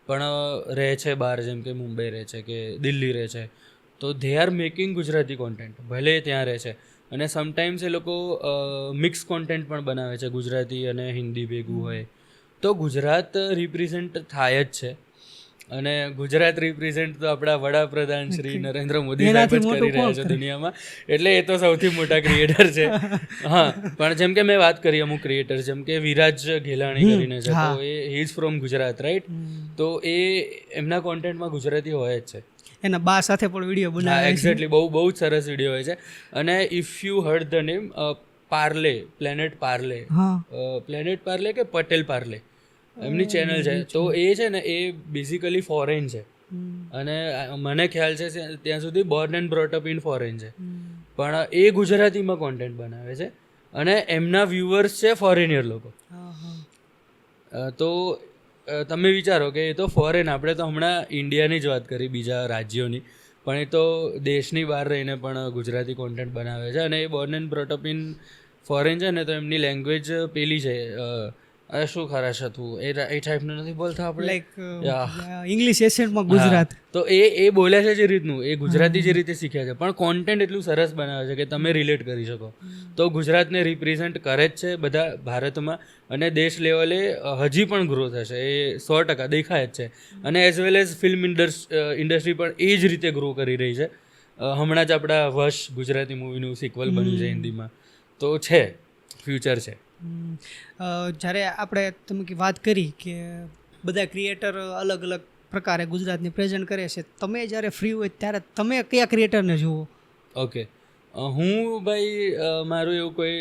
B: પણ રહે છે બહાર, જેમ કે મુંબઈ રહે છે કે દિલ્હી રહે છે, તો they are making Gujarati content, ભલે ત્યાં રહે છે, અને સમટાઈમ્સ એ લોકો મિક્સ કોન્ટેન્ટ પણ બનાવે છે, ગુજરાતી અને હિન્દી ભેગું હોય, તો ગુજરાત રિપ્રેઝેન્ટ થાય જ છે. અને ગુજરાત રિપ્રેઝેન્ટ તો આપણા વડાપ્રધાન શ્રી નરેન્દ્ર મોદી સાહેબ જ કરી રહ્યા છે દુનિયામાં, એટલે એ તો સૌથી મોટા ક્રિએટર છે. હા, પણ જેમ કે મેં વાત કરી અમુક ક્રિએટર, જેમ કે વિરાજ ઘેલાણી કરીને છે, તો એ ઇઝ ફ્રોમ ગુજરાત, રાઈટ? તો એ એમના કોન્ટેન્ટમાં ગુજરાતી હોય જ છે.
A: એના બા સાથે પણ વિડીયો બનાવે છે.
B: એક્ઝેક્ટલી, બહુ જ સરસ વિડીયો હોય છે. અને if you hard the name Parle, planet Parle કે પટેલ પાર્લે, એમની ચેનલ છે. તો એ છે ને, એ બેઝિકલી ફોરેન છે, અને મને ખ્યાલ છે ત્યાં સુધી Born and brought up in foreign છે, પણ એ ગુજરાતીમાં કોન્ટેન્ટ બનાવે છે, અને એમના વ્યુઅર્સ છે ફોરેનિયર લોકો. તો તમે વિચારો કે એ તો ફોરેન, આપણે તો હમણાં ઇન્ડિયાની જ વાત કરી, બીજા રાજ્યોની, પણ એ તો દેશની બહાર રહીને પણ ગુજરાતી કોન્ટેન્ટ બનાવે છે, અને એ born and brought up in foreign છે ને, તો એમની લેંગ્વેજ પેલી છે, શું ખરાશ હતું એ ટાઈપનું નથી બોલતા આપણે,
A: લાઈક ઇંગ્લિશ એસેન્ટમાં ગુજરાત.
B: તો એ બોલે છે જે રીતનું, એ ગુજરાતી જે રીતે શીખ્યા છે, પણ કોન્ટેન્ટ એટલું સરસ બનાવે છે કે તમે રિલેટ કરી શકો. તો ગુજરાતને રિપ્રેઝેન્ટ કરે જ છે બધા ભારતમાં, અને દેશ લેવલે હજી પણ ગ્રો થશે, એ 100% દેખાય જ છે. અને as well as film industry પણ એ જ રીતે ગ્રો કરી રહી છે. હમણાં જ આપણા વશ ગુજરાતી મૂવીનું સિક્વલ બન્યું છે હિન્દીમાં, તો છે, ફ્યુચર છે.
A: જ્યારે આપણે તમે વાત કરી કે બધા ક્રિએટર અલગ અલગ પ્રકારે ગુજરાતને પ્રેઝન્ટ કરે છે, તમે જ્યારે ફ્રી હોય ત્યારે તમે કયા ક્રિએટરને જુઓ?
B: ઓકે, હું ભાઈ મારું એવું કોઈ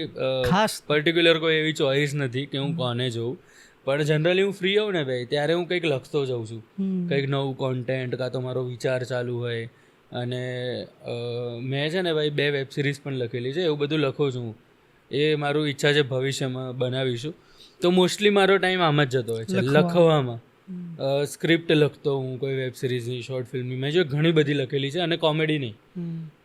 A: ખાસ
B: પર્ટિક્યુલર કોઈ એવી ચોઈસ નથી કે હું કોને જોઉં, પણ જનરલી હું ફ્રી હોઉં ને ભાઈ, ત્યારે હું કંઈક લખતો જાઉં છું, કંઈક નવું કોન્ટેન્ટ, કાં તો મારો વિચાર ચાલુ હોય. અને મેં છે ને ભાઈ 2 વેબ સિરીઝ પણ લખેલી છે, એવું બધું લખું છું. એ મારું ઈચ્છા છે ભવિષ્યમાં બનાવીશું. તો મોસ્ટલી મારો ટાઈમ આમ જ જતો હોય છે, લખવામાં. સ્ક્રિપ્ટ લખતો હું કોઈ વેબ સિરીઝની, શોર્ટ ફિલ્મની, મેં જો ઘણી બધી લખેલી છે, અને કોમેડીની,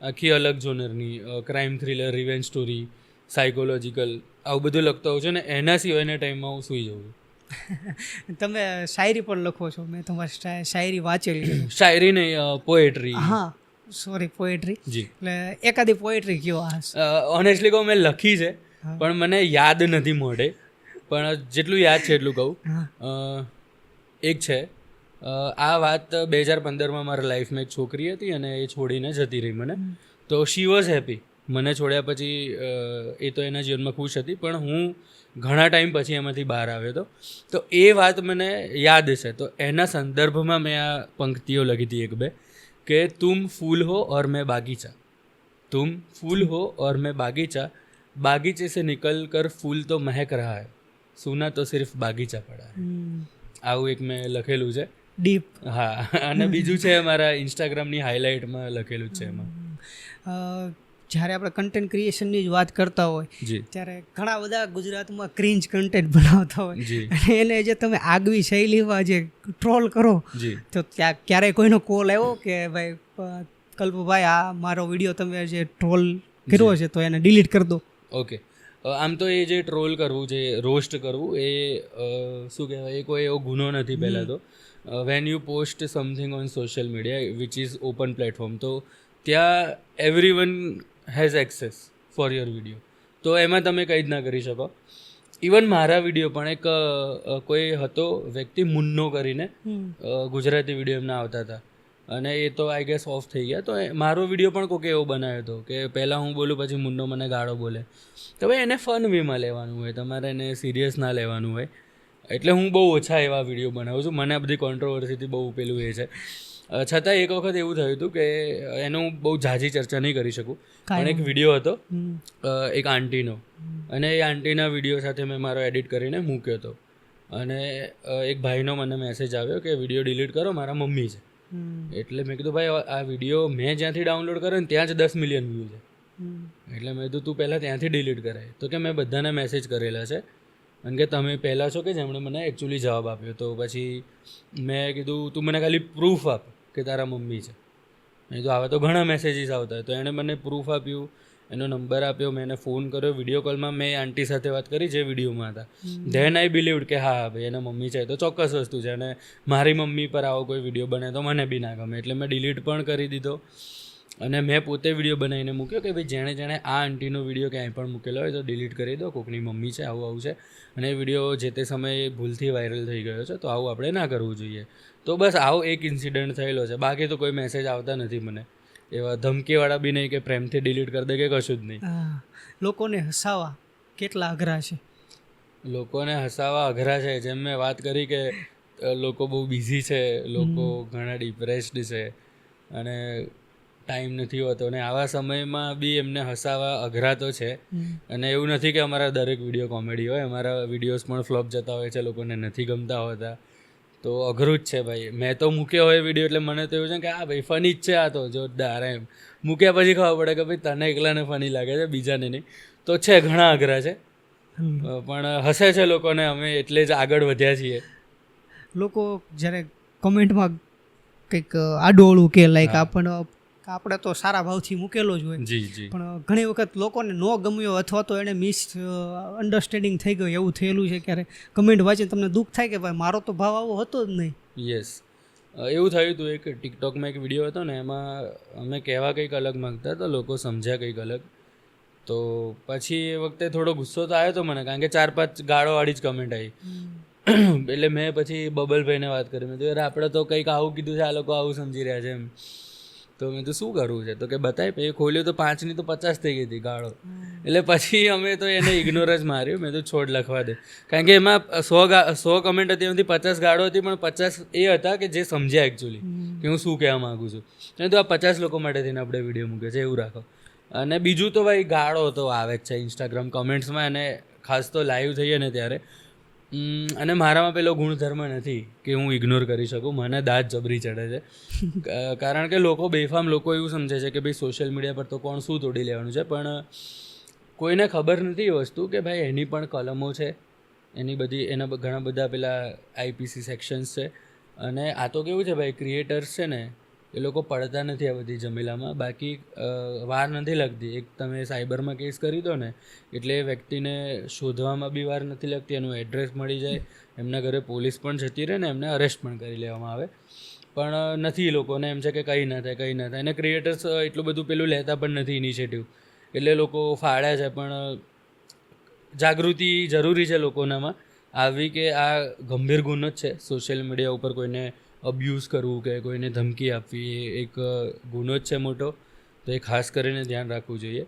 B: આખી અલગ જોનરની, crime thriller, revenge story, psychological, આવું બધું લખતો હોઉં છું. ને એના સિવાયના ટાઈમમાં હું સૂઈ જાઉં છું.
A: તમે શાયરી પણ લખો છો, મેં તમારી શાયરી વાંચેલી છે.
B: શાયરી નહીં, પોએટ્રી.
A: હા, સોરી, પોએટ્રી.
B: જી,
A: એટલે એકાદી પોએટ્રી કયો?
B: ઓનેસ્ટલી કહું, મેં લખી છે, પણ મને યાદ નથી મોઢે, પણ જેટલું યાદ છે એટલું કહું. એક છે, આ વાત 2015માં મારા લાઈફમાં એક છોકરી હતી, અને એ છોડીને જતી રહી મને. તો શી વોઝ હેપી, મને છોડ્યા પછી એ તો એના જીવનમાં ખુશ હતી, પણ હું ઘણા ટાઈમ પછી એમાંથી બહાર આવ્યો હતો. તો એ વાત મને યાદ છે, તો એના સંદર્ભમાં મેં આ પંક્તિઓ લખી હતી 1-2, કે તુમ ફૂલ હો ઓર મેં બાગીચા, તુમ ફૂલ હો ઓર મેં બાગીચા, बागीचे से निकल कर फूल तो महक रहा है, सुना तो सिर्फ बागीचा पड़ा है. આવું એક મેં લખેલું છે,
A: ડીપ.
B: હા, અને બીજું છે મારા ઇન્સ્ટાગ્રામની હાઇલાઇટમાં લખેલું છે એમાં.
A: જ્યારે આપણે કન્ટેન્ટ ક્રિએશનની જ વાત કરતા હોય,
B: જી,
A: ત્યારે ઘણા બધા ગુજરાતમાં ક્રિન્જ કન્ટેન્ટ બનાવતા હોય,
B: જી,
A: અને એને જે તમે આગવી શૈલીમાં જે ટ્રોલ કરો,
B: જી,
A: તો ત્યાં ક્યારેય કોઈનો કોલ આવ્યો કે ભાઈ કલ્પભાઈ આ મારો વિડીયો તમે જે ટ્રોલ કર્યો છે તો એને ડિલીટ કરી દો?
B: ઓકે, આમ તો એ જે ટ્રોલ કરવું, જે રોસ્ટ કરવું, એ શું કહેવાય, એ કોઈ એવો ગુનો નથી. પહેલાં તો when you post something on social media which is open platform, તો ત્યાં every one has access for your video, તો એમાં તમે કંઈ જ ના કરી શકો. ઇવન મારા વિડીયો પણ એક કોઈ હતો વ્યક્તિ, મુન્નો કરીને, ગુજરાતી વિડીયો એમના આવતા હતા, અને એ તો આઈ ગેસ ઓફ થઈ ગયા. તો મારો વિડીયો પણ કોઈક એવો બનાવ્યો હતો કે પહેલાં હું બોલું, પછી મુન્નો મને ગાળો બોલે. તો ભાઈ એને ફન વેમાં લેવાનું હોય, તમારે એને સિરિયસ ના લેવાનું હોય. એટલે હું બહુ ઓછા એવા વિડીયો બનાવું છું, મને આ બધી કોન્ટ્રોવર્સીથી બહુ પેલું એ છે. છતાં એક વખત એવું થયું હતું કે એનું બહુ ઝાઝી ચર્ચા નહીં કરી શકું, પણ એક વિડીયો હતો એક આંટીનો, અને એ આંટીના વિડીયો સાથે મેં મારો એડિટ કરીને મૂક્યો હતો, અને એક ભાઈનો મને મેસેજ આવ્યો કે વિડીયો ડિલીટ કરો, મારા મમ્મી છે. એટલે મેં કીધું ભાઈ આ વિડીયો મેં જ્યાંથી ડાઉનલોડ કર્યો ને ત્યાં જ 10 મિલિયન વ્યૂ છે. એટલે મેં કીધું તું પહેલાં ત્યાંથી ડિલીટ કરાય. તો કે મેં બધાને મેસેજ કરેલા છે, કારણ કે તમે પહેલાં છો કે જેમણે મને એકચ્યુઅલી જવાબ આપ્યો. તો પછી મેં કીધું તું મને ખાલી પ્રૂફ આપ કે તારા મમ્મી છે. મેં કીધું આવા તો ઘણા મેસેજીસ આવતા હોય. તો એણે મને પ્રૂફ આપ્યું, એનો નંબર આપ્યો, મેં એને ફોન કર્યો, વિડીયો કોલમાં મેં આંટી સાથે વાત કરી જે વિડીયોમાં હતા. ધેન આઈ બિલીવડ કે હા ભાઈ એના મમ્મી છે તો ચોક્કસ વસ્તુ છે, અને મારી મમ્મી પર આવો કોઈ વિડીયો બને તો મને બી ના ગમે, એટલે મેં ડિલીટ પણ કરી દીધો. અને મેં પોતે વિડીયો બનાવીને મૂક્યો કે ભાઈ જેણે આ આંટીનો વિડીયો ક્યાંય પણ મૂકેલો હોય તો ડિલીટ કરી દો, કોકની મમ્મી છે, આવું છે, અને એ વિડીયો જે તે સમયે ભૂલથી વાયરલ થઈ ગયો છે, તો આવું આપણે ના કરવું જોઈએ. તો બસ આવો એક ઇન્સિડન્ટ થયેલો છે, બાકી તો કોઈ મેસેજ આવતા નથી મને એવા ધમકીવાળા બી નહીં કે પ્રેમથી ડિલીટ કરી દે કે કશું જ નહીં.
A: લોકોને હસાવા કેટલા અઘરા છે?
B: લોકોને હસાવા અઘરા છે, જેમ મેં વાત કરી કે લોકો બહુ બિઝી છે, લોકો ઘણા ડિપ્રેસ્ડ છે અને ટાઈમ નથી હોતો, અને આવા સમયમાં બી એમને હસાવા અઘરા તો છે. અને એવું નથી કે અમારા દરેક વિડીયો કોમેડી હોય, અમારા વિડીયોઝ પણ ફ્લોપ જતા હોય છે, લોકોને નથી ગમતા હોતા, તો અઘરું જ છે ભાઈ. મેં તો મૂક્યો હોય વિડીયો એટલે મને તો એવું છે કે હા ભાઈ ફની જ છે, આ તો જોરદાર એમ. મૂક્યા પછી ખબર પડે કે ભાઈ તને એકલાને ફની લાગે છે, બીજાને નહીં, તો છે ઘણા અઘરા છે, પણ હસે છે લોકોને, અમે એટલે જ આગળ વધ્યા છીએ.
A: લોકો જ્યારે કમેન્ટમાં કંઈક આડોળું કે લાઈક આપણે તો સારા ભાવથી મૂકેલો જ હોય, પણ ઘણી વખત લોકોને ન ગમ્યો અથવા તો એને મિસ અન્ડરસ્ટેન્ડિંગ થઈ ગયું એવું થયેલું છે ક્યારે? કમેન્ટ વાંચીને તમને દુઃખ થાય કે ભાઈ મારો તો ભાવ આવો હતો જ નહીં.
B: યસ, એવું થયું હતું. એક ટિકટોકમાં એક વિડીયો હતો ને, એમાં અમે કહેવા કંઈક અલગ માગતા તો લોકો સમજ્યા કંઈક અલગ, તો પછી એ વખતે થોડો ગુસ્સો તો આવ્યો હતો મને, કારણ કે 4-5 ગાળોવાળી જ કમેન્ટ આવી. એટલે મેં પછી બબલભાઈને વાત કરી, મેં કીધું યાર આપણે તો કંઈક આવું કીધું છે, આ લોકો આવું સમજી રહ્યા છે એમ. તો મેં તો શું કરવું છે, તો કે બતાય. પછી ખોલ્યું તો 5ની તો 50 થઈ ગઈ હતી ગાળો. એટલે પછી અમે તો એને ઇગ્નોર જ માર્યું, મેં તો છોડ લખવા દે, કારણ કે એમાં 100 કમેન્ટ હતી, એમાંથી 50 ગાળો હતી, પણ 50 એ હતા કે જે સમજ્યા એકચ્યુઅલી કે હું શું કહેવા માગું છું. નહીં તો આ 50 લોકો માટે થઈને આપણે વિડીયો મૂકે છે, એવું રાખો. અને બીજું તો ભાઈ ગાળો તો આવે જ છે ઇન્સ્ટાગ્રામ કમેન્ટ્સમાં, અને ખાસ તો લાઈવ થઈએ ને ત્યારે. અને મારામાં પેલો ગુણધર્મ નથી કે હું ઇગ્નોર કરી શકું, મને દાંત જબરી ચડે છે, કારણ કે લોકો બેફામ લોકો એવું સમજે છે કે ભાઈ સોશિયલ મીડિયા પર તો કોણ શું તોડી લેવાનું છે, પણ કોઈને ખબર નથી એ વસ્તુ કે ભાઈ એની પણ કલમો છે, એના ઘણા બધા પેલા આઈપીસી સેક્શન્સ છે. અને આ તો કેવું છે ભાઈ, ક્રિએટર્સ છે ને એ લોકો પડતા નથી આ બધી જમેલામાં, બાકી વાર નથી લાગતી. એક તમે સાયબરમાં કેસ કરી દો ને એટલે એ વ્યક્તિને શોધવામાં બી વાર નથી લાગતી, એનું એડ્રેસ મળી જાય, એમના ઘરે પોલીસ પણ જતી રહે ને એમને અરેસ્ટ પણ કરી લેવામાં આવે, પણ નથી. લોકોને એમ છે કે કંઈ ના થાય. અને ક્રિએટર્સ એટલું બધું પેલું લેતા પણ નથી ઇનિશિયેટિવ, એટલે લોકો ફાળ્યા છે. પણ જાગૃતિ જરૂરી છે લોકોનામાં આવી કે આ ગંભીર ગુનો જ છે, સોશિયલ મીડિયા ઉપર કોઈને અબ્યુઝ કરવું કે કોઈને ધમકી આપવી એ એક ગુનો જ છે મોટો, તો એ ખાસ કરીને ધ્યાન રાખવું જોઈએ.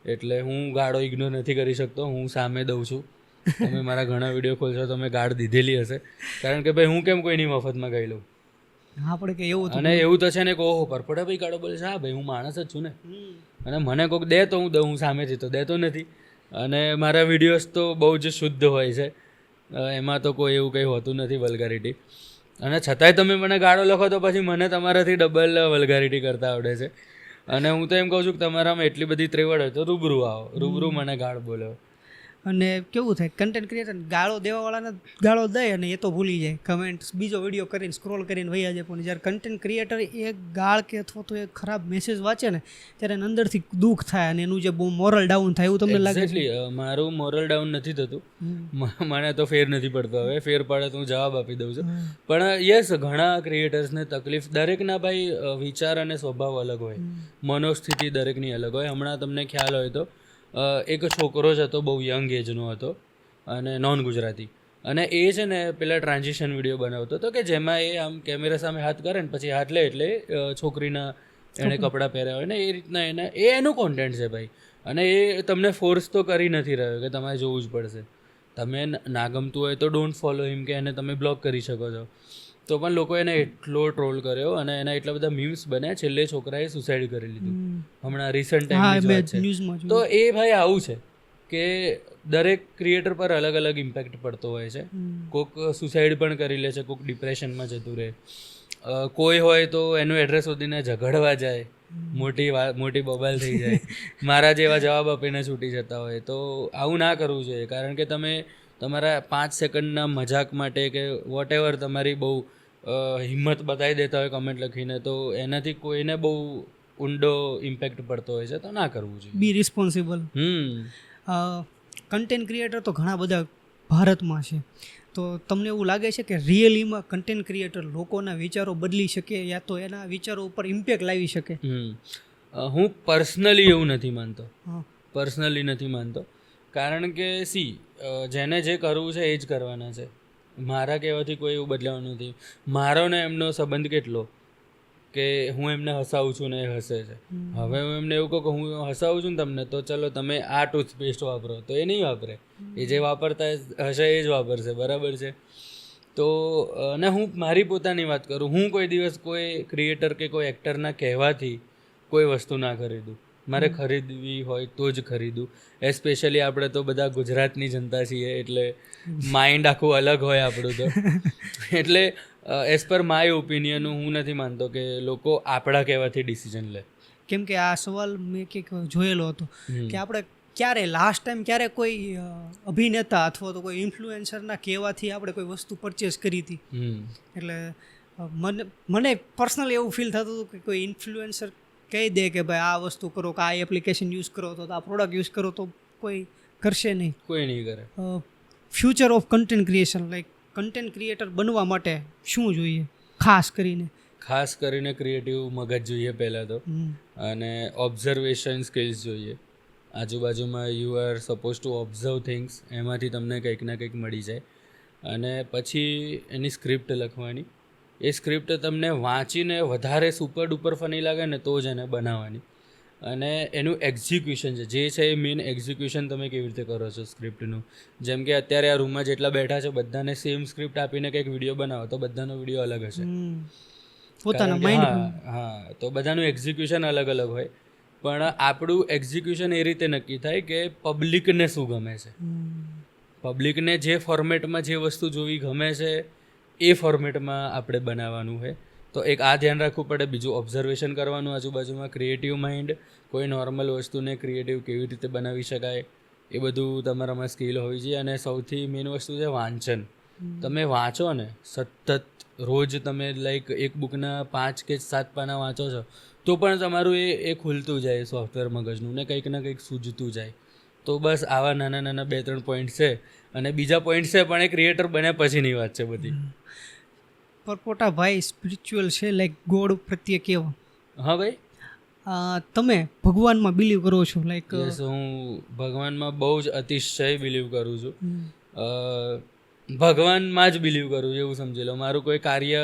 B: એટલે હું ગાળો ઇગ્નોર નથી કરી શકતો, હું સામે દઉં છું. તમે મારા ઘણા વિડીયો ખોલશો તો મેં ગાળ દીધેલી હશે, કારણ કે ભાઈ હું કેમ કોઈની મફતમાં ગઈ લઉં.
A: આપણે કે એવું,
B: અને એવું તો છે ને કે ઓહો પરપોટા ભાઈ ગાળો બોલે છે, હા ભાઈ હું માણસ જ છું ને, અને મને કોઈક દે તો હું દઉં, હું સામેથી તો દેતો નથી. અને મારા વિડીયોઝ તો બહુ જ શુદ્ધ હોય છે, એમાં તો કોઈ એવું કંઈ હોતું નથી વલ્ગારિટી, અને છતાંય તમે મને ગાળો લખો તો પછી મને તમારાથી ડબલ વલ્ગારિટી કરતા આવડે છે. અને હું તો એમ કહું છું કે તમારામાં એટલી બધી ત્રેવડ હોય તો રૂબરૂ આવો, રૂબરૂ મને ગાળ બોલો.
A: અને કેવું થાય, કન્ટેન્ટ ક્રિએટર ગાળો દેવાવાળાને ગાળો દે અને એ તો ભૂલી જાય, કમેન્ટ્સ બીજો વિડીયો કરીને સ્ક્રોલ કરીને વૈયા જાય. પણ જ્યારે કન્ટેન્ટ ક્રિએટર એક ગાળ કે અથવા તો એક ખરાબ મેસેજ વાંચે ને ત્યારે એને અંદરથી દુઃખ થાય અને એનું જે બહુ મોરલ ડાઉન થાય એવું તમને લાગે છે?
B: મારું મોરલ ડાઉન નથી થતું, મને તો ફેર નથી પડતો. હવે ફેર પડે તો હું જવાબ આપી દઉં છું. પણ યસ, ઘણા ક્રિએટર્સને તકલીફ, દરેકના ભાઈ વિચાર અને સ્વભાવ અલગ હોય, મનોસ્થિતિ દરેકની અલગ હોય. હમણાં તમને ખ્યાલ હોય તો એક છોકરો જ હતો, બહુ યંગ એજનો હતો અને નોન ગુજરાતી, અને એ છે ને પેલા ટ્રાન્ઝિશન વિડીયો બનાવતો હતો કે જેમાં એ આમ કેમેરા સામે હાથ કરે ને પછી હાથ લે એટલે છોકરીના એણે કપડાં પહેર્યા હોય ને એ રીતના એનું કોન્ટેન્ટ છે ભાઈ. અને એ તમને ફોર્સ તો કરી નથી રહ્યો કે તમારે જોવું જ પડશે. તમે ના ગમતું હોય તો ડોન્ટ ફોલો હિમ, કે એને તમે બ્લોક કરી શકો છો. તો પણ લોકો એને એટલો ટ્રોલ કર્યો અને એના એટલા બધા મીમ્સ બન્યા, છેલ્લે છોકરાએ સુસાઇડ કરી લીધું. હમણાં રિસન્ટ ટાઈમની વાત છે. તો એ ભાઈ આવું છે કે દરેક ક્રિએટર પર અલગ અલગ ઇમ્પેક્ટ પડતો હોય છે. કોઈક સુસાઇડ પણ કરી લે છે, કોઈક ડિપ્રેશનમાં જતું રહે, કોઈ હોય તો એનું એડ્રેસ શોધીને ઝઘડવા જાય, મોટી બબાલ થઈ જાય, મારા જેવા જવાબ આપીને છૂટી જતા હોય. તો આવું ના કરવું જોઈએ, કારણ કે તમે તમારા 5 સેકન્ડના મજાક માટે કે વોટ એવર તમારી બહુ હિંમત બતાવી દેતા હોય કમેન્ટ લખીને, તો એનાથી કોઈને બહુ ઊંડો ઇમ્પેક્ટ પડતો હોય છે તો ના કરવું જોઈએ.
A: બી રિસ્પોન્સિબલ. કન્ટેન્ટ ક્રિએટર તો ઘણા બધા ભારતમાં છે, તો તમને એવું લાગે છે કે રિયલીમાં કન્ટેન્ટ ક્રિએટર લોકોના વિચારો બદલી શકે યા તો એના વિચારો ઉપર ઇમ્પેક્ટ લાવી શકે?
B: હું પર્સનલી એવું નથી માનતો.
A: હા.
B: કારણ કે જેને જે કરવું છે એ જ કરવાના છે. મારા કહેવાથી કોઈ એવું બદલાવાનું નથી. મારો ને એમનો સંબંધ કેટલો કે હું એમને હસાવું છું ને એ હસે છે. હવે હું એમને એવું કહું કે હું હસાવું છું ને તમને, તો ચલો તમે આ ટૂથપેસ્ટ વાપરો, તો એ નહીં વાપરે. એ જે વાપરતા હશે એ જ વાપરશે, બરાબર છે. તો અને હું મારી પોતાની વાત કરું, હું કોઈ દિવસ કોઈ ક્રિએટર કે કોઈ એક્ટરના કહેવાથી કોઈ વસ્તુ ના ખરીદું. મારે ખરીદવી હોય તો જ ખરીદું. એસ્પેશિયલી આપણે તો બધા ગુજરાતની જનતા છીએ એટલે માઇન્ડ આખું અલગ હોય આપણું તો. એટલે એઝ પર માય ઓપિનિયન હું નથી માનતો કે લોકો આપણા કહેવાથી ડિસિઝન લે.
A: કેમ કે આ સવાલ મેં કંઈક જોયેલો હતો કે આપણે લાસ્ટ ટાઈમ ક્યારે કોઈ અભિનેતા અથવા તો કોઈ ઇન્ફ્લુએન્સરના કહેવાથી આપણે કોઈ વસ્તુ પરચેસ કરી હતી. એટલે મને પર્સનલી એવું ફીલ થતું હતું કે કોઈ ઇન્ફ્લુએન્સર કહી દે કે ભાઈ આ વસ્તુ કરો કે આ એપ્લિકેશન યુઝ કરો તો આ પ્રોડક્ટ યુઝ કરો તો કોઈ કરશે નહીં.
B: કોઈ નહીં કરે.
A: Future of content creation, like content creator બનવા માટે શું જોઈએ? ખાસ કરીને
B: ક્રિએટિવ મગજ જોઈએ પહેલાં તો, અને ઓબ્ઝર્વેશન સ્કિલ્સ જોઈએ. આજુબાજુમાં you are suppose two observe things, એમાંથી તમને કંઈક ના કંઈક મળી જાય. અને પછી એની સ્ક્રિપ્ટ લખવાની. એ સ્ક્રિપ્ટ તમને વાંચીને વધારે સુપર ડુપર ફની લાગે ને તો જ એને બનાવવાની. અને એનું એક્ઝિક્યુશન જે છે એ મેઇન એક્ઝિક્યુશન તમે કેવી રીતે કરો છો સ્ક્રિપ્ટનું. જેમ કે અત્યારે આ રૂમમાં જેટલા બેઠા છે બધાને સેમ સ્ક્રિપ્ટ આપીને કંઈક વિડીયો બનાવો તો બધાનો વિડીયો અલગ હશે.
A: પોતાના માઇન્ડ.
B: હા, તો બધાનું એક્ઝિક્યુશન અલગ અલગ હોય. પણ આપણું એક્ઝિક્યુશન એ રીતે નક્કી થાય કે પબ્લિકને શું ગમે છે. પબ્લિકને જે ફોર્મેટમાં જે વસ્તુ જોવી ગમે છે એ ફોર્મેટમાં આપણે બનાવવાનું હોય. તો એક આ ધ્યાન રાખવું પડે. બીજું ઓબ્ઝર્વેશન કરવાનું આજુબાજુમાં. ક્રિએટિવ માઇન્ડ, કોઈ નોર્મલ વસ્તુને ક્રિએટિવ કેવી રીતે બનાવી શકાય એ બધું તમારામાં સ્કિલ હોવી જોઈએ. અને સૌથી મેઇન વસ્તુ છે વાંચન. તમે વાંચો ને સતત, રોજ તમે લાઈક એક બુકના 5 કે 7 પાના વાંચો છો તો પણ તમારું એ ખુલતું જાય સોફ્ટવેર મગજનું ને કંઈક ના કંઈક સૂઝતું જાય. તો બસ આવા નાના નાના 2-3 પોઈન્ટ છે. અને બીજા પોઈન્ટ છે પણ એ ક્રિએટર બન્યા પછીની વાત છે બધી.
A: પરપોટા ભાઈ સ્પિરિચ્યુઅલ છે, લાઈક ગોડ પ્રત્યે કેવા?
B: હા ભાઈ,
A: તમે ભગવાનમાં બિલીવ કરો છો? લાઈક
B: હું ભગવાનમાં બહુ જ અતિશય બિલીવ કરું છું. ભગવાનમાં જ બિલીવ કરું છું એવું સમજી લો. મારું કોઈ કાર્ય